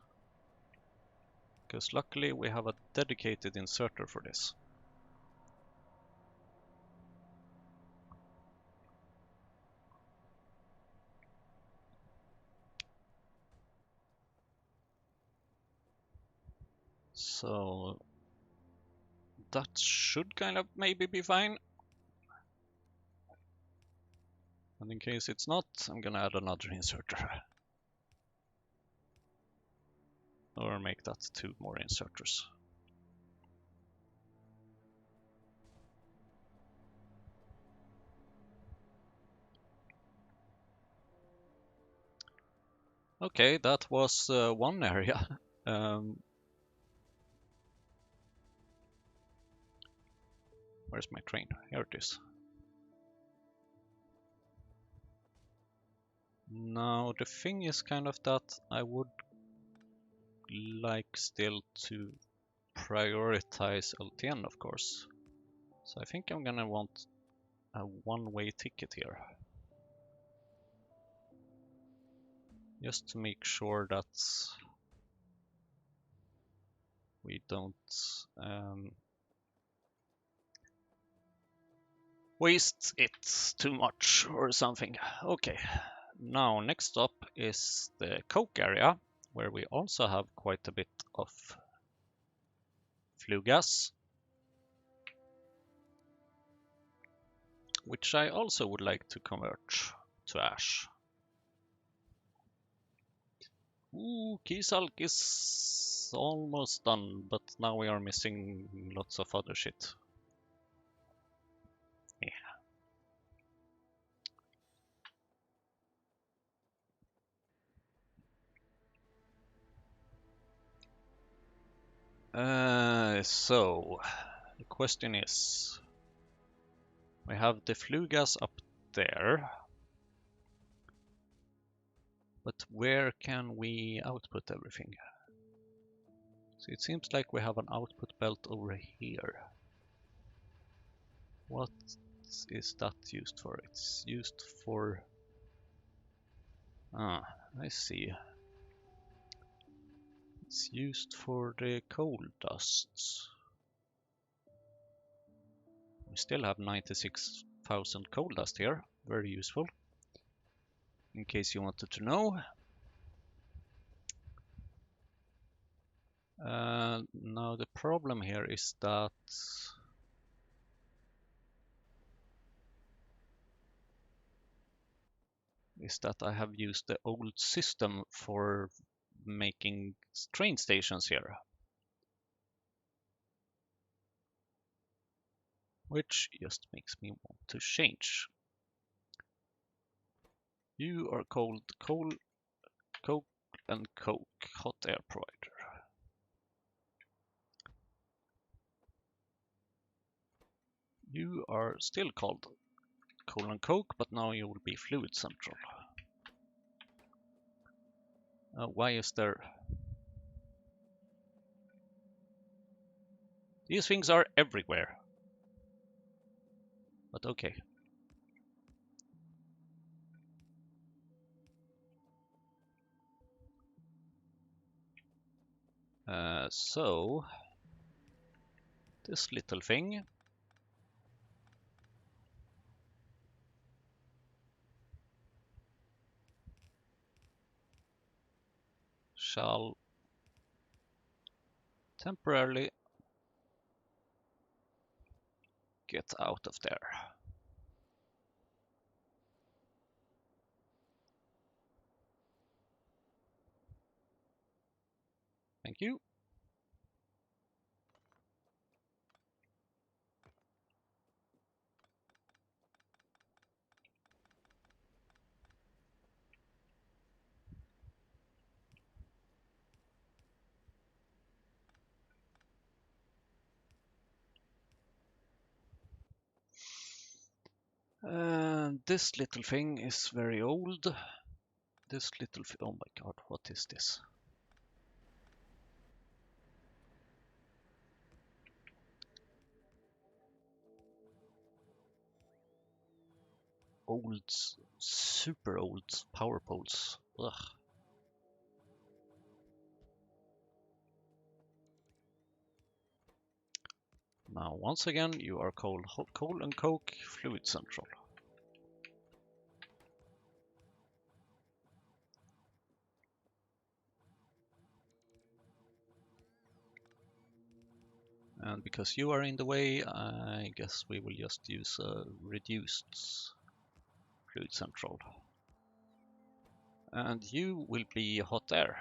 Speaker 1: Because luckily we have a dedicated inserter for this. So that should kind of maybe be fine. And in case it's not, I'm gonna add another inserter. Or make that 2 more inserters. Okay, that was one area. Where's my train? Here it is. Now the thing is kind of that I would like still to prioritize LTN, of course. So I think I'm gonna want a one-way ticket here. Just to make sure that we don't waste it too much or something. Okay, now next up is the coke area, where we also have quite a bit of flue gas, which I also would like to convert to ash. Ooh, Keysalk is almost done, but now we are missing lots of other shit. So the question is, we have the flue gas up there, but where can we output everything? So it seems like we have an output belt over here. What is that used for? It's used for... Ah, I see. It's used for the coal dusts. We still have 96,000 coal dust here. Very useful. In case you wanted to know. Now the problem here is that I have used the old system for making train stations here, which just makes me want to change. You are called coal, coke, and coke, hot air provider. You are still called coal and coke, but now you will be fluid central. Why is there... These things are everywhere. But okay. So this little thing shall temporarily get out of there. Thank you. This little thing is very old. This little... Oh my god, what is this? Old, super old power poles. Ugh. Now, once again, you are called coal and coke fluid central. And because you are in the way, I guess we will just use a reduced fluid central. And you will be hot air.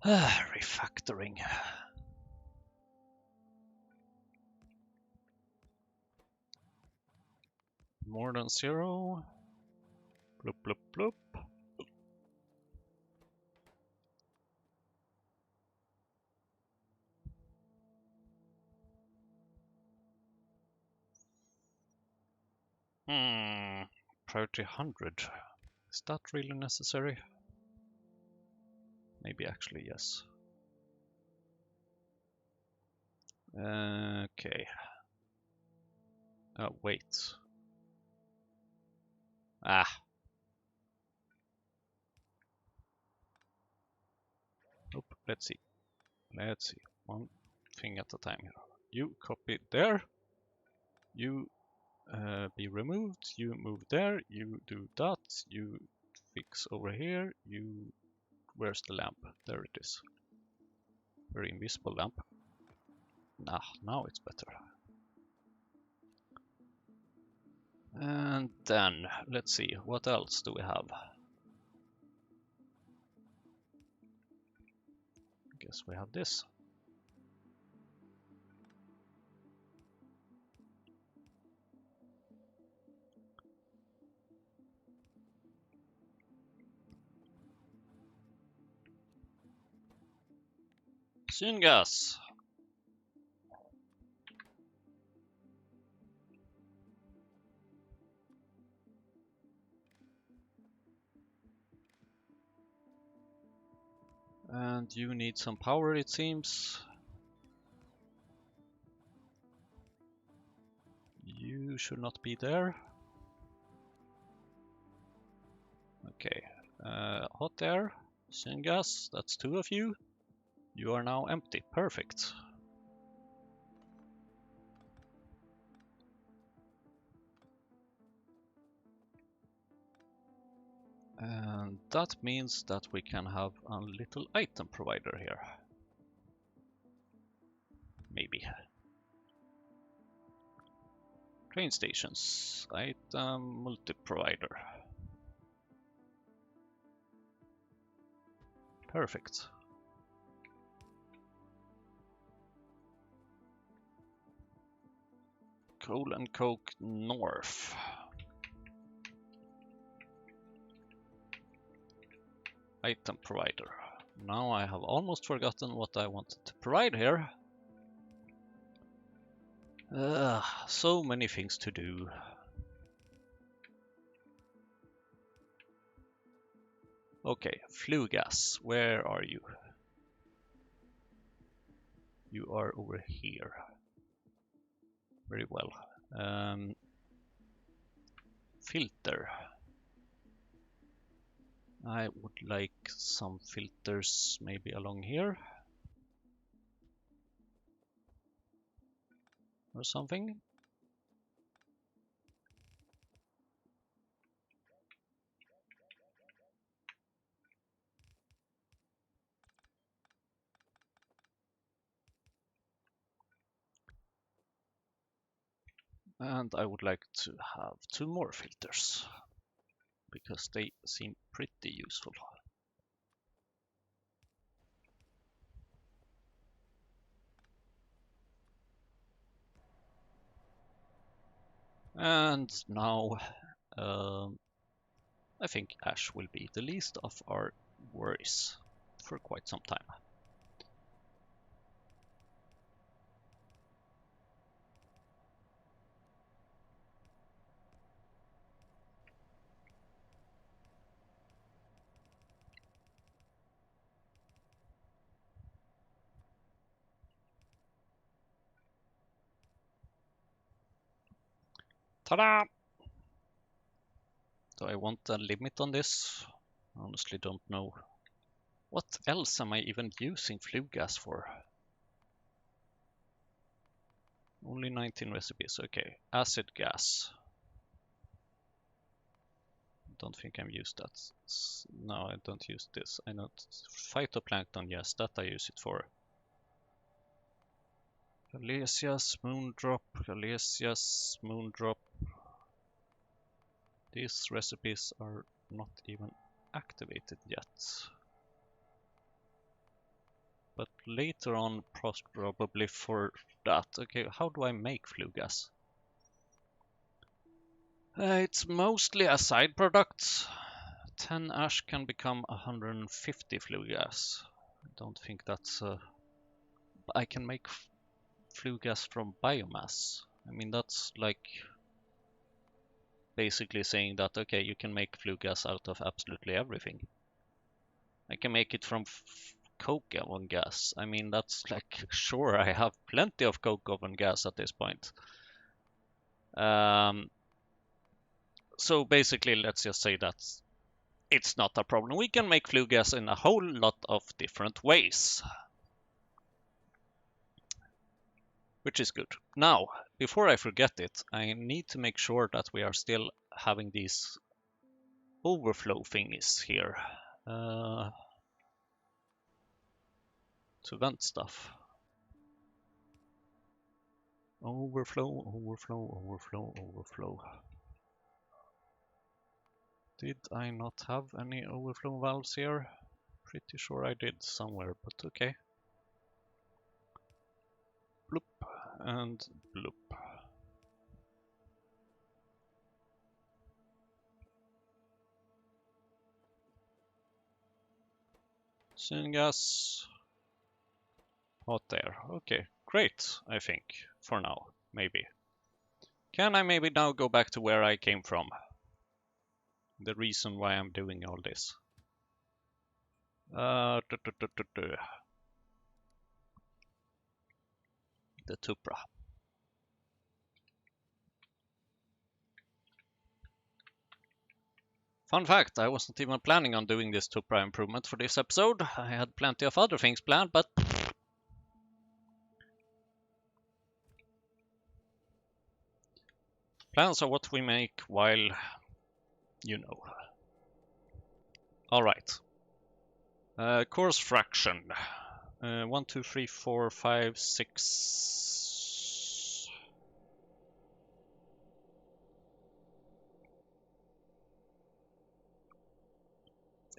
Speaker 1: Refactoring. More than 0. Bloop, bloop, bloop. Priority 100. Is that really necessary? Maybe actually, yes. Okay. Oh, wait. Ah. Nope. Let's see. Let's see. One thing at a time here. You copy there. You be removed. You move there. You do that. You fix over here. You... Where's the lamp? There it is. Very invisible lamp. Ah, now it's better. And then, let's see, what else do we have? I guess we have this. Syngas. And you need some power, it seems. You should not be there. Okay. Hot air, syngas, that's 2 of you. You are now empty. Perfect. And that means that we can have a little item provider here. Maybe. Train stations. Item multi-provider. Perfect. Coal and coke north. Item provider. Now I have almost forgotten what I wanted to provide here. So many things to do. Okay, flue gas, where are you? You are over here. Very well. Filter. I would like some filters maybe along here. Or something. And I would like to have 2 more filters, because they seem pretty useful. And now I think ash will be the least of our worries for quite some time. Ta-da! Do I want a limit on this? Honestly don't know. What else am I even using flue gas for? Only 19 recipes, okay. Acid gas. Don't think I'm used that. No, I don't use this. I know phytoplankton, yes, that I use it for. Galesias, moondrop, Galesias, moondrop. These recipes are not even activated yet. But later on, probably for that. Okay, how do I make flue gas? It's mostly a side product. 10 ash can become 150 flue gas. I don't think that's... I can make flue gas from biomass. I mean, that's like basically saying that, okay, you can make flue gas out of absolutely everything. I can make it from coke oven gas. I mean, that's like, sure, I have plenty of coke oven gas at this point. So basically, let's just say that it's not a problem. We can make flue gas in a whole lot of different ways. Which is good. Now, before I forget it, I need to make sure that we are still having these overflow thingies here to vent stuff. Overflow, overflow, overflow, overflow. Did I not have any overflow valves here? Pretty sure I did somewhere, but okay. Bloop and bloop. Syngas. Hot air. Okay, great, I think, for now, maybe. Can I maybe now go back to where I came from? The reason why I'm doing all this. The Tuuphrah. Fun fact, I wasn't even planning on doing this Tuuphrah improvement for this episode. I had plenty of other things planned, but plans are what we make while, you know. All right. Course fraction. 1, 2, 3, 4, 5, 6.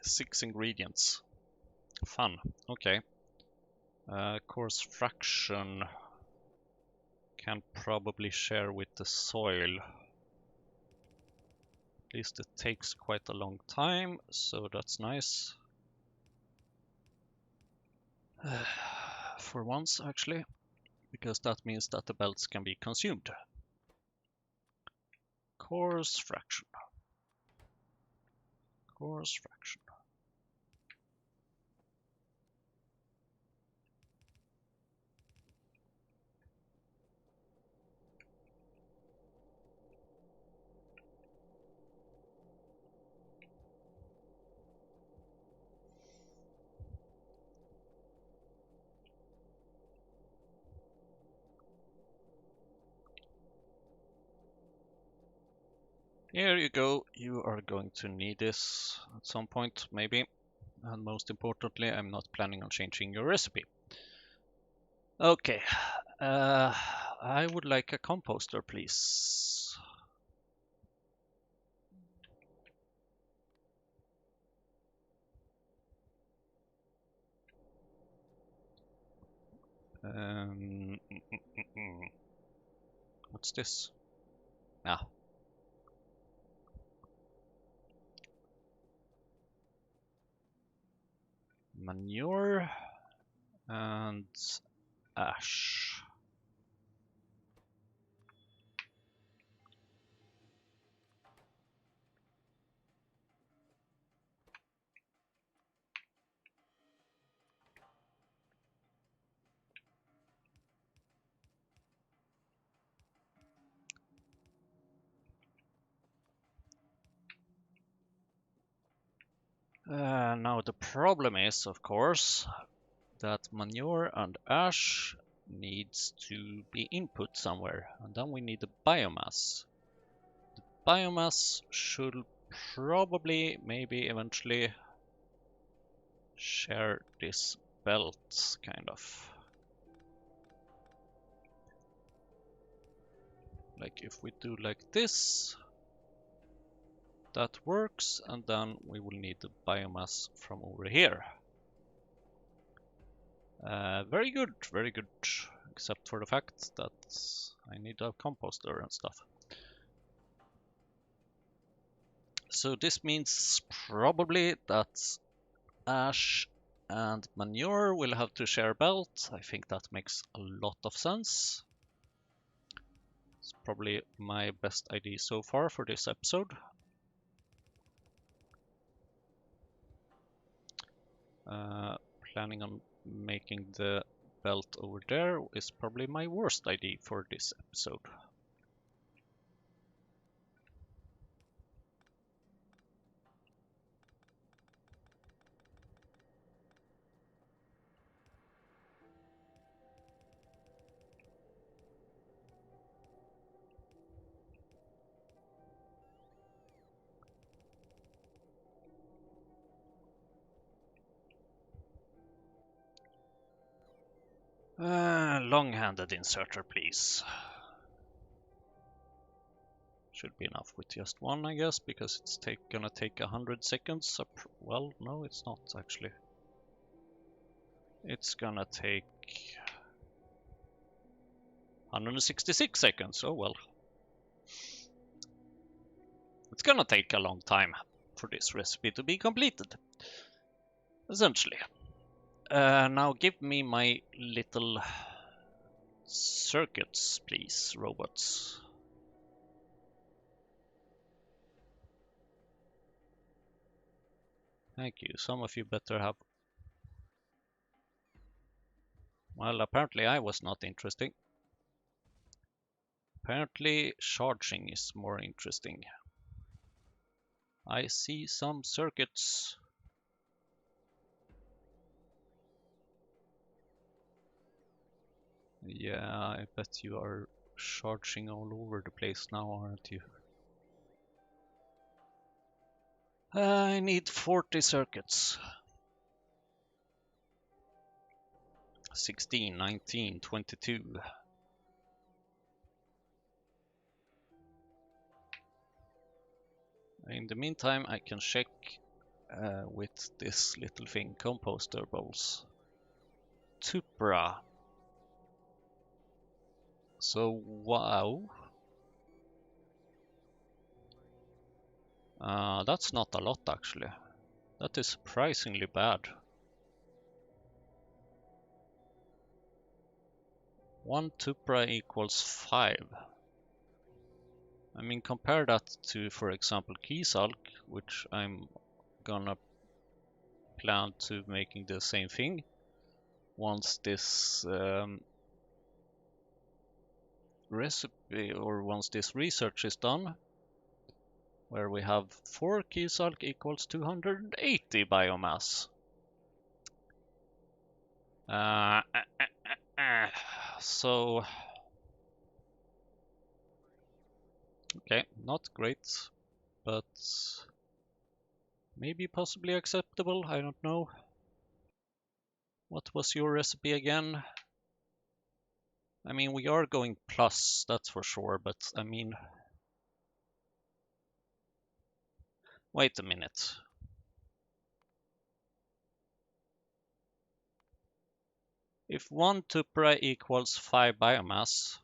Speaker 1: Six ingredients. Fun. Okay. Course fraction can probably share with the soil. At least it takes quite a long time, so that's nice. For once, actually, because that means that the belts can be consumed. Course fraction. Course fraction. Here you go. You are going to need this at some point, maybe. And most importantly, I'm not planning on changing your recipe. Okay. I would like a composter, please. What's this? Ah. Manure and ash. Now the problem is, of course, that manure and ash needs to be input somewhere, and then we need a biomass. The biomass should probably, maybe eventually, share this belt, kind of. Like if we do like this, that works, and then we will need the biomass from over here. Very good, very good. Except for the fact that I need a composter and stuff. So this means probably that ash and manure will have to share belt. I think that makes a lot of sense. It's probably my best idea so far for this episode. Planning on making the belt over there is probably my worst idea for this episode. Long-handed inserter, please. Should be enough with just one, I guess, because it's gonna take 100 seconds. Well, no, it's not actually. It's gonna take 166 seconds. Oh well. It's gonna take a long time for this recipe to be completed, essentially. Now give me my little circuits, please, robots. Thank you. Some of you better have... Well, apparently I was not interesting. Apparently charging is more interesting. I see some circuits. Yeah, I bet you are charging all over the place now, aren't you? I need 40 circuits. 16, 19, 22. In the meantime, I can check with this little thing, composter bowls. Tuuphrah. So, wow. That's not a lot actually. That is surprisingly bad. 1 Tuuphrah equals 5. I mean, compare that to, for example, Keysulk, which I'm gonna plan to making the same thing once this recipe or once this research is done, where we have 4 Keysulk equals 280 biomass. So, okay, not great, but maybe possibly acceptable, I don't know. What was your recipe again? I mean, we are going plus, that's for sure, but I mean... Wait a minute. If 1 Tuuphrah equals 5 biomass,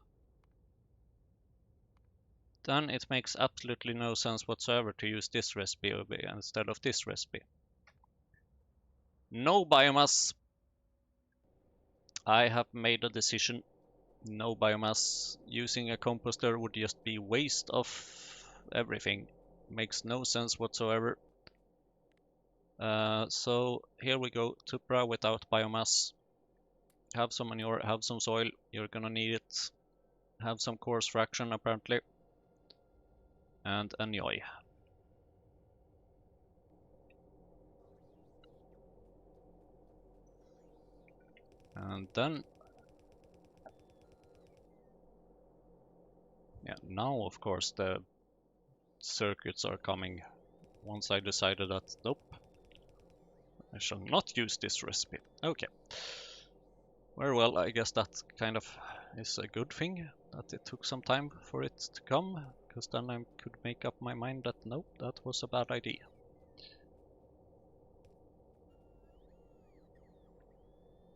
Speaker 1: then it makes absolutely no sense whatsoever to use this recipe instead of this recipe. No biomass. I have made a decision. No biomass. Using a composter would just be waste of everything. Makes no sense whatsoever. So here we go. Tuuphrah without biomass. Have some manure, have some soil. You're gonna need it. Have some coarse fraction apparently. And enjoy. And then, yeah, now of course the circuits are coming. Once I decided that, nope, I shall not use this recipe. Okay. Very well, I guess that kind of is a good thing, that it took some time for it to come, because then I could make up my mind that nope, that was a bad idea.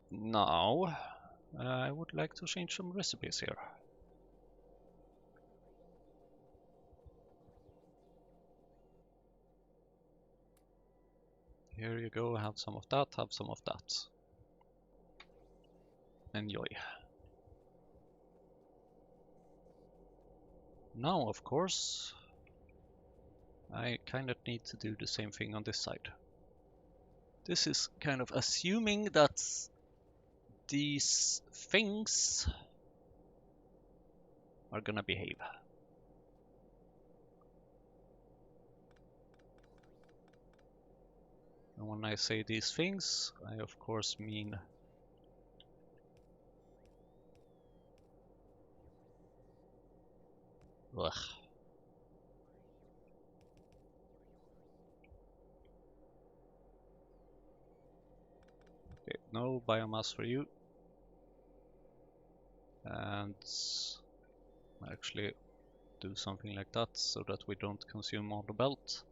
Speaker 1: Now, I would like to change some recipes here. Here you go, have some of that, have some of that. Enjoy. Now, of course, I kind of need to do the same thing on this side. This is kind of assuming that these things are gonna behave. And when I say these things, I of course mean ugh. Okay, no biomass for you. And actually do something like that so that we don't consume all the belt.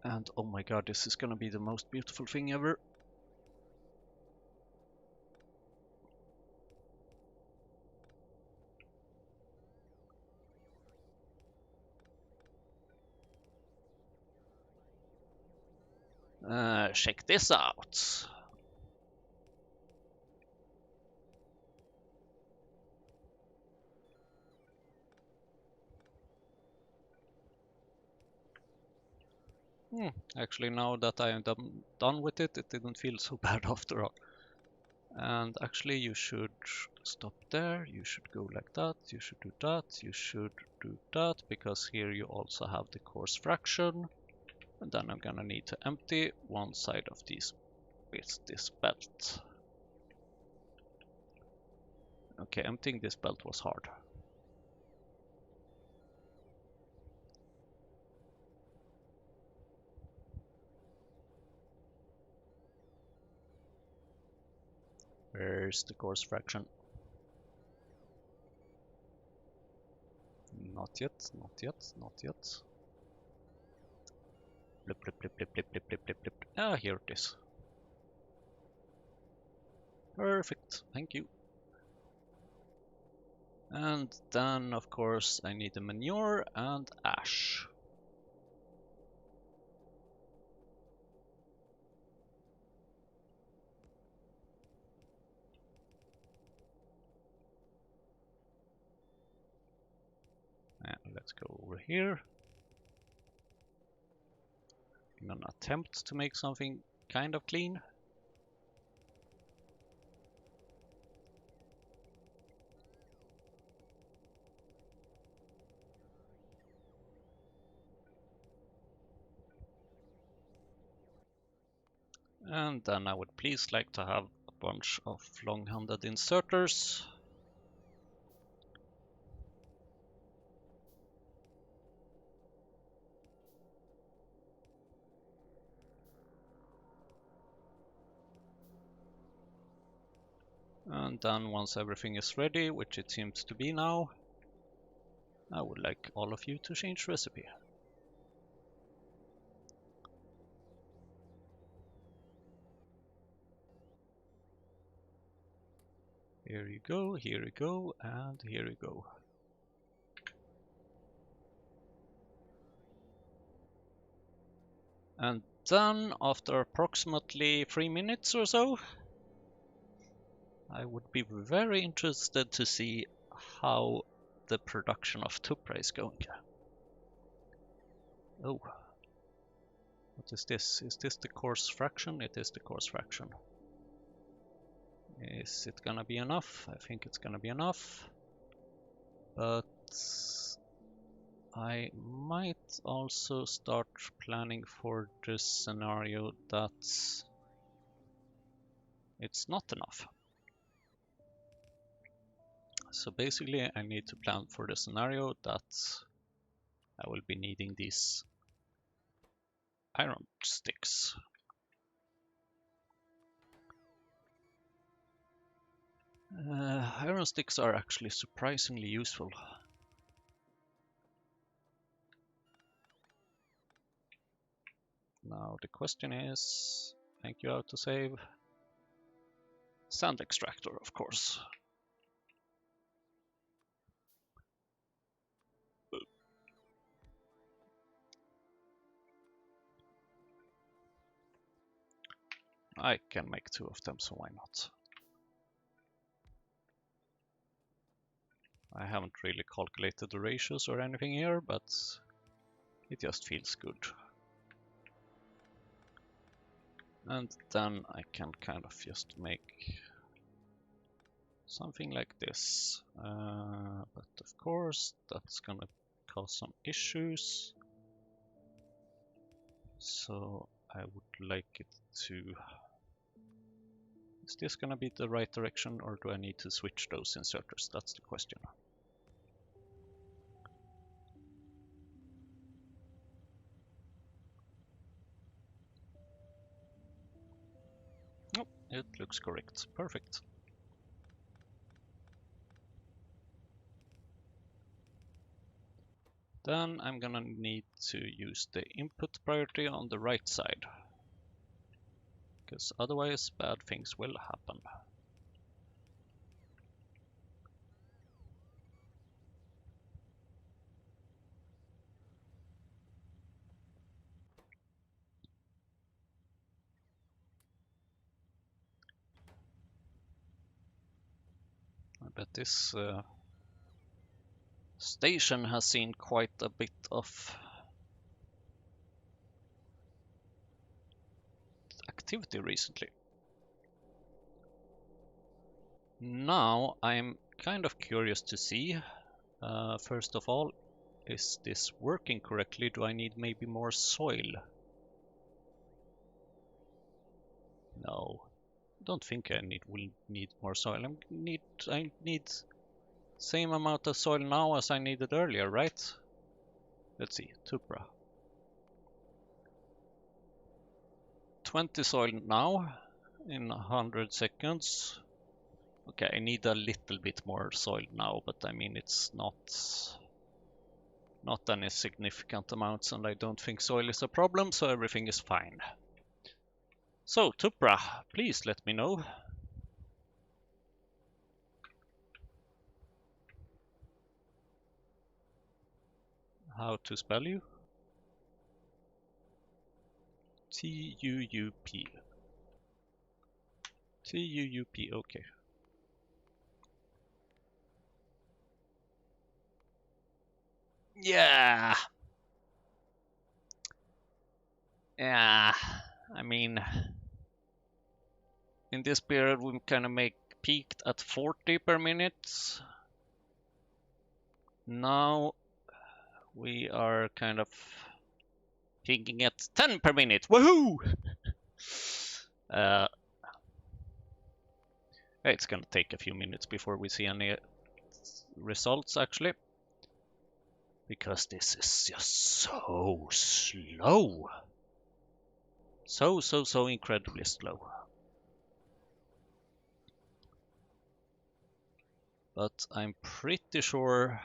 Speaker 1: And oh my god, this is gonna be the most beautiful thing ever. Check this out. Actually, now that I am done with it, it didn't feel so bad after all. And actually you should stop there, you should go like that, you should do that, you should do that, because here you also have the coarse fraction. And then I'm gonna need to empty one side of this belt. Okay, emptying this belt was hard. Where's the coarse fraction? Not yet, not yet, not yet. Blip, blip, blip, blip, blip, blip, blip, blip, blip. Ah, here it is. Perfect, thank you. And then, of course, I need the manure and ash. And let's go over here. I'm gonna attempt to make something kind of clean. And then I would please like to have a bunch of long-handed inserters. And then once everything is ready, which it seems to be now, I would like all of you to change recipe. Here you go, and here you go. And then, after approximately 3 minutes or so, I would be very interested to see how the production of Tuuphrah is going. Oh, what is this? Is this the coarse fraction? It is the coarse fraction. Is it gonna be enough? I think it's gonna be enough. But I might also start planning for the scenario that it's not enough. So basically I need to plan for the scenario that I will be needing these iron sticks. Iron sticks are actually surprisingly useful. Now the question is, thank you autosave, sand extractor of course. I can make 2 of them, so why not? I haven't really calculated the ratios or anything here, but it just feels good. And then I can kind of just make something like this. But of course, that's gonna cause some issues. So I would like it to... Is this gonna be the right direction, or do I need to switch those inserters? That's the question. Oh, it looks correct. Perfect. Then I'm gonna need to use the input priority on the right side, because otherwise bad things will happen. I bet this station has seen quite a bit of activity recently. Now I'm kind of curious to see, first of all, is this working correctly? Do I need maybe more soil? No, don't think I will need more soil. I need same amount of soil now as I needed earlier, right? Let's see, Tuuphrah. 20 soil now in 100 seconds. Okay, I need a little bit more soil now, but I mean it's not any significant amounts, and I don't think soil is a problem, so everything is fine. So, Tuuphrah, please let me know. How to spell you? T-U-U-P. T-U-U-P, okay. Yeah! Yeah, I mean, in this period we kind of peaked at 40 per minute. Now we are kind of peaking at 10 per minute. Woohoo! It's gonna take a few minutes before we see any results actually, because this is just so slow. So incredibly slow. But I'm pretty sure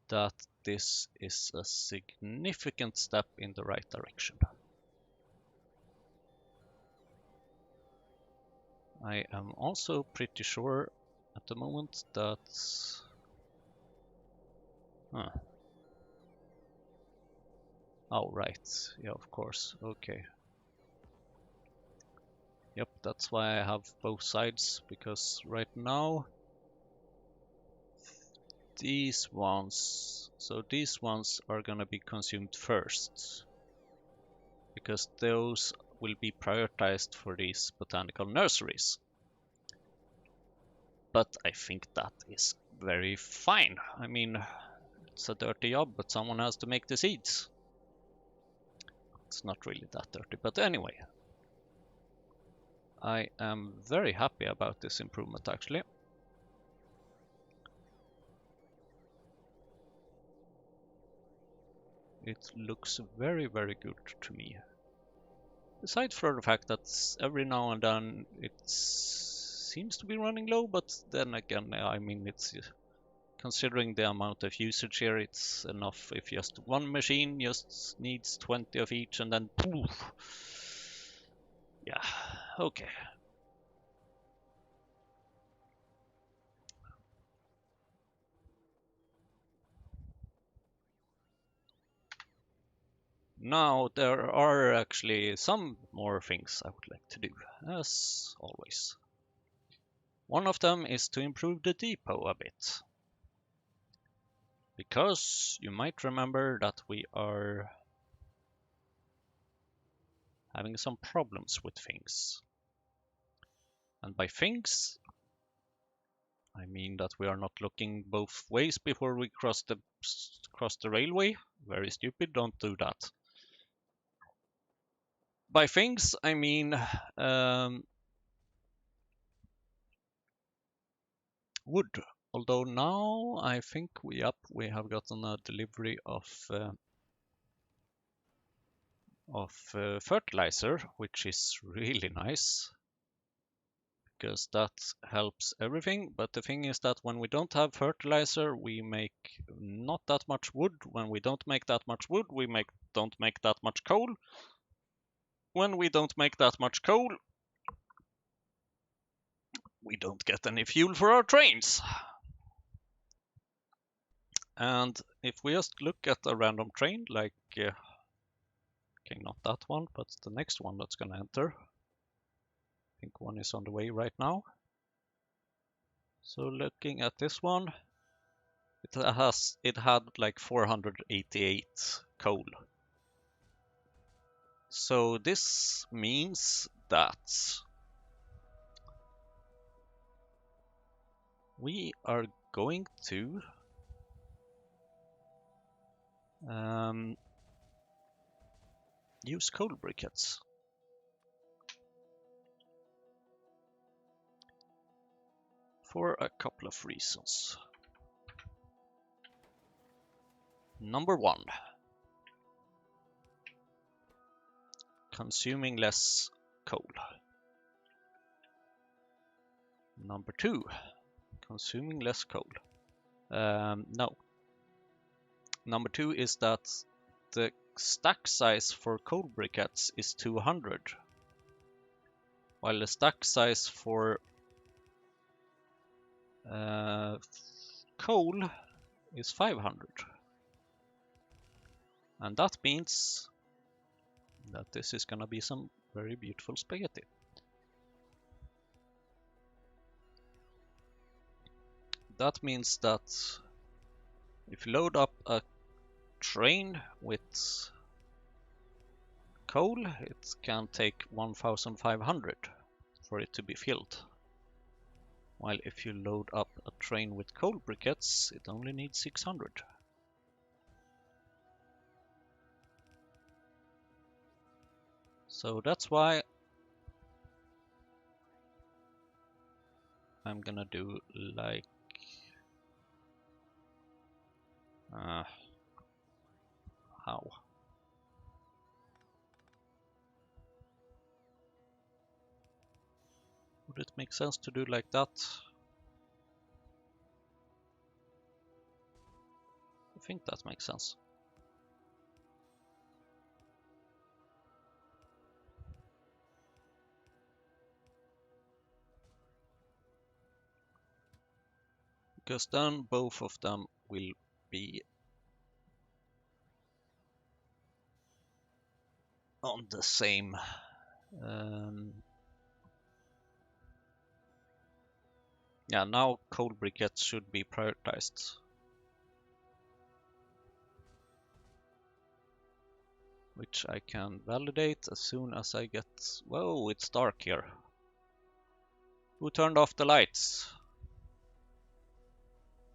Speaker 1: that this is a significant step in the right direction. I am also pretty sure at the moment that... Oh, right. Yeah, of course. Okay. Yep, that's why I have both sides, because right now these ones are gonna be consumed first, because those will be prioritized for these botanical nurseries. But I think that is very fine. I mean, it's a dirty job, but someone has to make the seeds. It's not really that dirty, but anyway. I am very happy about this improvement actually. It looks very, very good to me. Besides for the fact that every now and then it seems to be running low, but then again, I mean, it's considering the amount of usage here, it's enough if just one machine just needs 20 of each, and then poof. Yeah, okay. Now there are actually some more things I would like to do, as always. One of them is to improve the depot a bit. Because you might remember that we are having some problems with things. And by things, I mean that we are not looking both ways before we cross the railway. Very stupid, don't do that. By things, I mean wood. Although now I think we have gotten a delivery of fertilizer, which is really nice, because that helps everything. But the thing is that when we don't have fertilizer, we make not that much wood. When we don't make that much wood, we don't make that much coal. When we don't make that much coal, we don't get any fuel for our trains. And if we just look at a random train, like, okay, not that one, but the next one that's gonna enter. I think one is on the way right now. So looking at this one, it had like 488 coal. So this means that we are going to use coal briquettes. For a couple of reasons. Number one, consuming less coal. Number two, consuming less coal. No. Number two is that the stack size for coal briquettes is 200, while the stack size for coal is 500. And that means that this is gonna be some very beautiful spaghetti. That means that if you load up a train with coal, it can take 1500 for it to be filled. While if you load up a train with coal briquettes, it only needs 600. So that's why I'm gonna do like how? Would it make sense to do like that? I think that makes sense. Because then both of them will be on the same yeah, now coal briquettes should be prioritized. Which I can validate as soon as I get... Whoa, it's dark here. Who turned off the lights?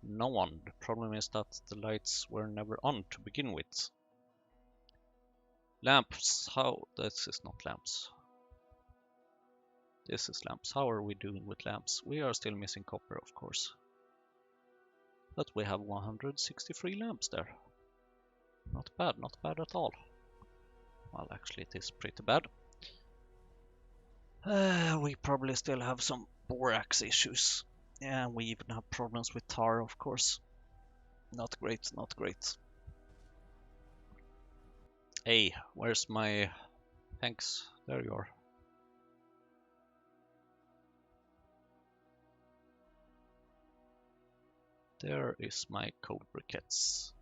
Speaker 1: No one. The problem is that the lights were never on to begin with. Lamps. How? This is not lamps. This is lamps. How are we doing with lamps? We are still missing copper, of course. But we have 163 lamps there. Not bad at all. Well, actually it is pretty bad. We probably still have some borax issues. Yeah, we even have problems with tar, of course. Not great, not great. Hey, where's my... Thanks, there you are. There is my coal briquettes.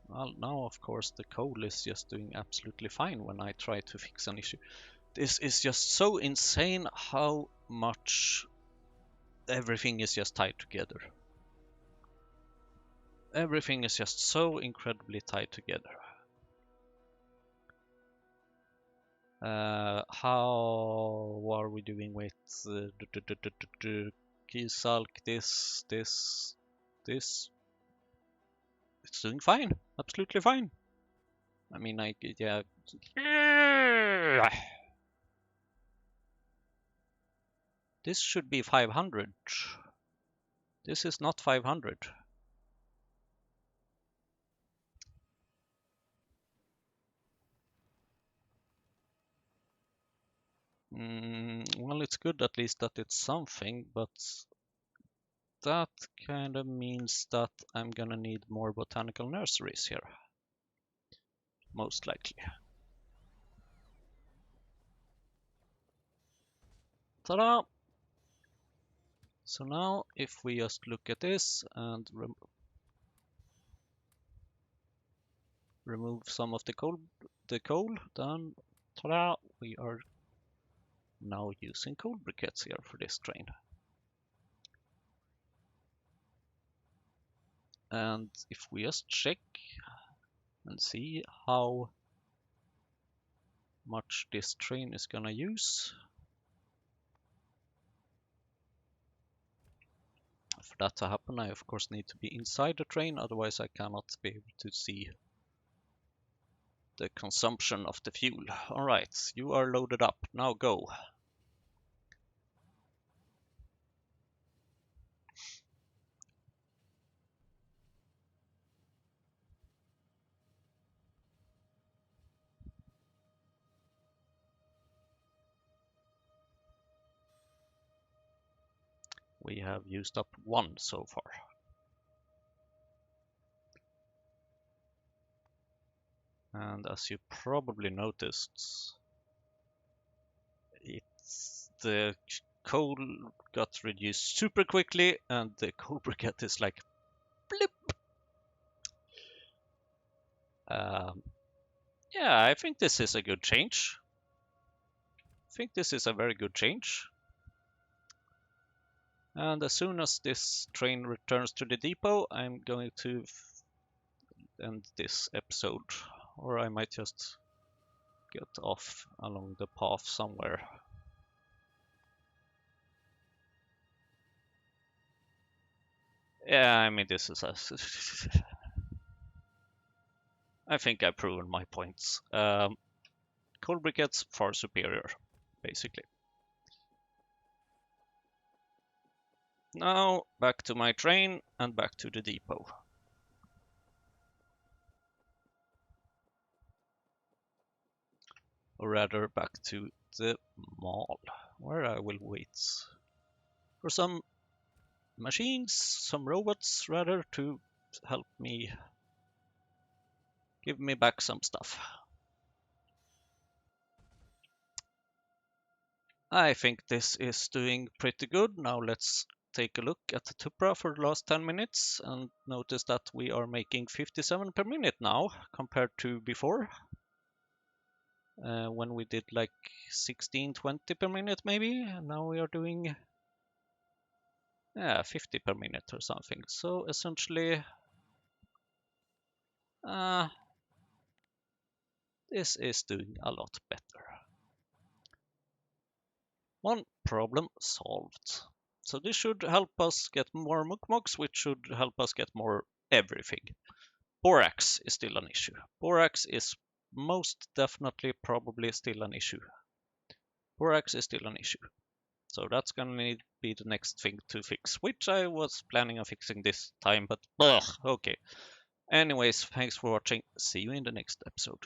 Speaker 1: Well, now of course the coal is just doing absolutely fine when I try to fix an issue. This is just so insane how much everything is just tied together. Everything is just so incredibly tied together. How are we doing with Kisalk, this? It's doing fine, absolutely fine. I mean, yeah. This should be 500. This is not 500. Well, it's good at least that it's something, but that kind of means that I'm gonna need more botanical nurseries here. Most likely. Ta-da! So now, if we just look at this and remove some of the coal, then ta-da! We are now using coal briquettes here for this train. And if we just check and see how much this train is gonna use, for that to happen, I of course need to be inside the train, otherwise I cannot be able to see the consumption of the fuel. Alright, you are loaded up, now go. We have used up 1 so far. And as you probably noticed, the coal got reduced super quickly and the coal briquette is like blip. Yeah, I think this is a good change. I think this is a very good change. And as soon as this train returns to the depot, I'm going to end this episode. Or I might just get off along the path somewhere. Yeah, I mean, this is a... I think I've proven my points. Coal briquettes far superior, basically. Now, back to my train and back to the depot. Or rather, back to the mall, where I will wait for some machines, some robots rather, to help me, give me back some stuff. I think this is doing pretty good. Now let's take a look at the Tuuphrah for the last 10 minutes and notice that we are making 57 per minute now compared to before. When we did like 16, 20 per minute maybe, and now we are doing 50 per minute or something. So essentially, this is doing a lot better. One problem solved. So this should help us get more mukmoks, which should help us get more everything. Borax is still an issue. Borax is most definitely probably still an issue. Borax is still an issue. So that's gonna be the next thing to fix, which I was planning on fixing this time, but ugh, okay. Anyways, thanks for watching. See you in the next episode.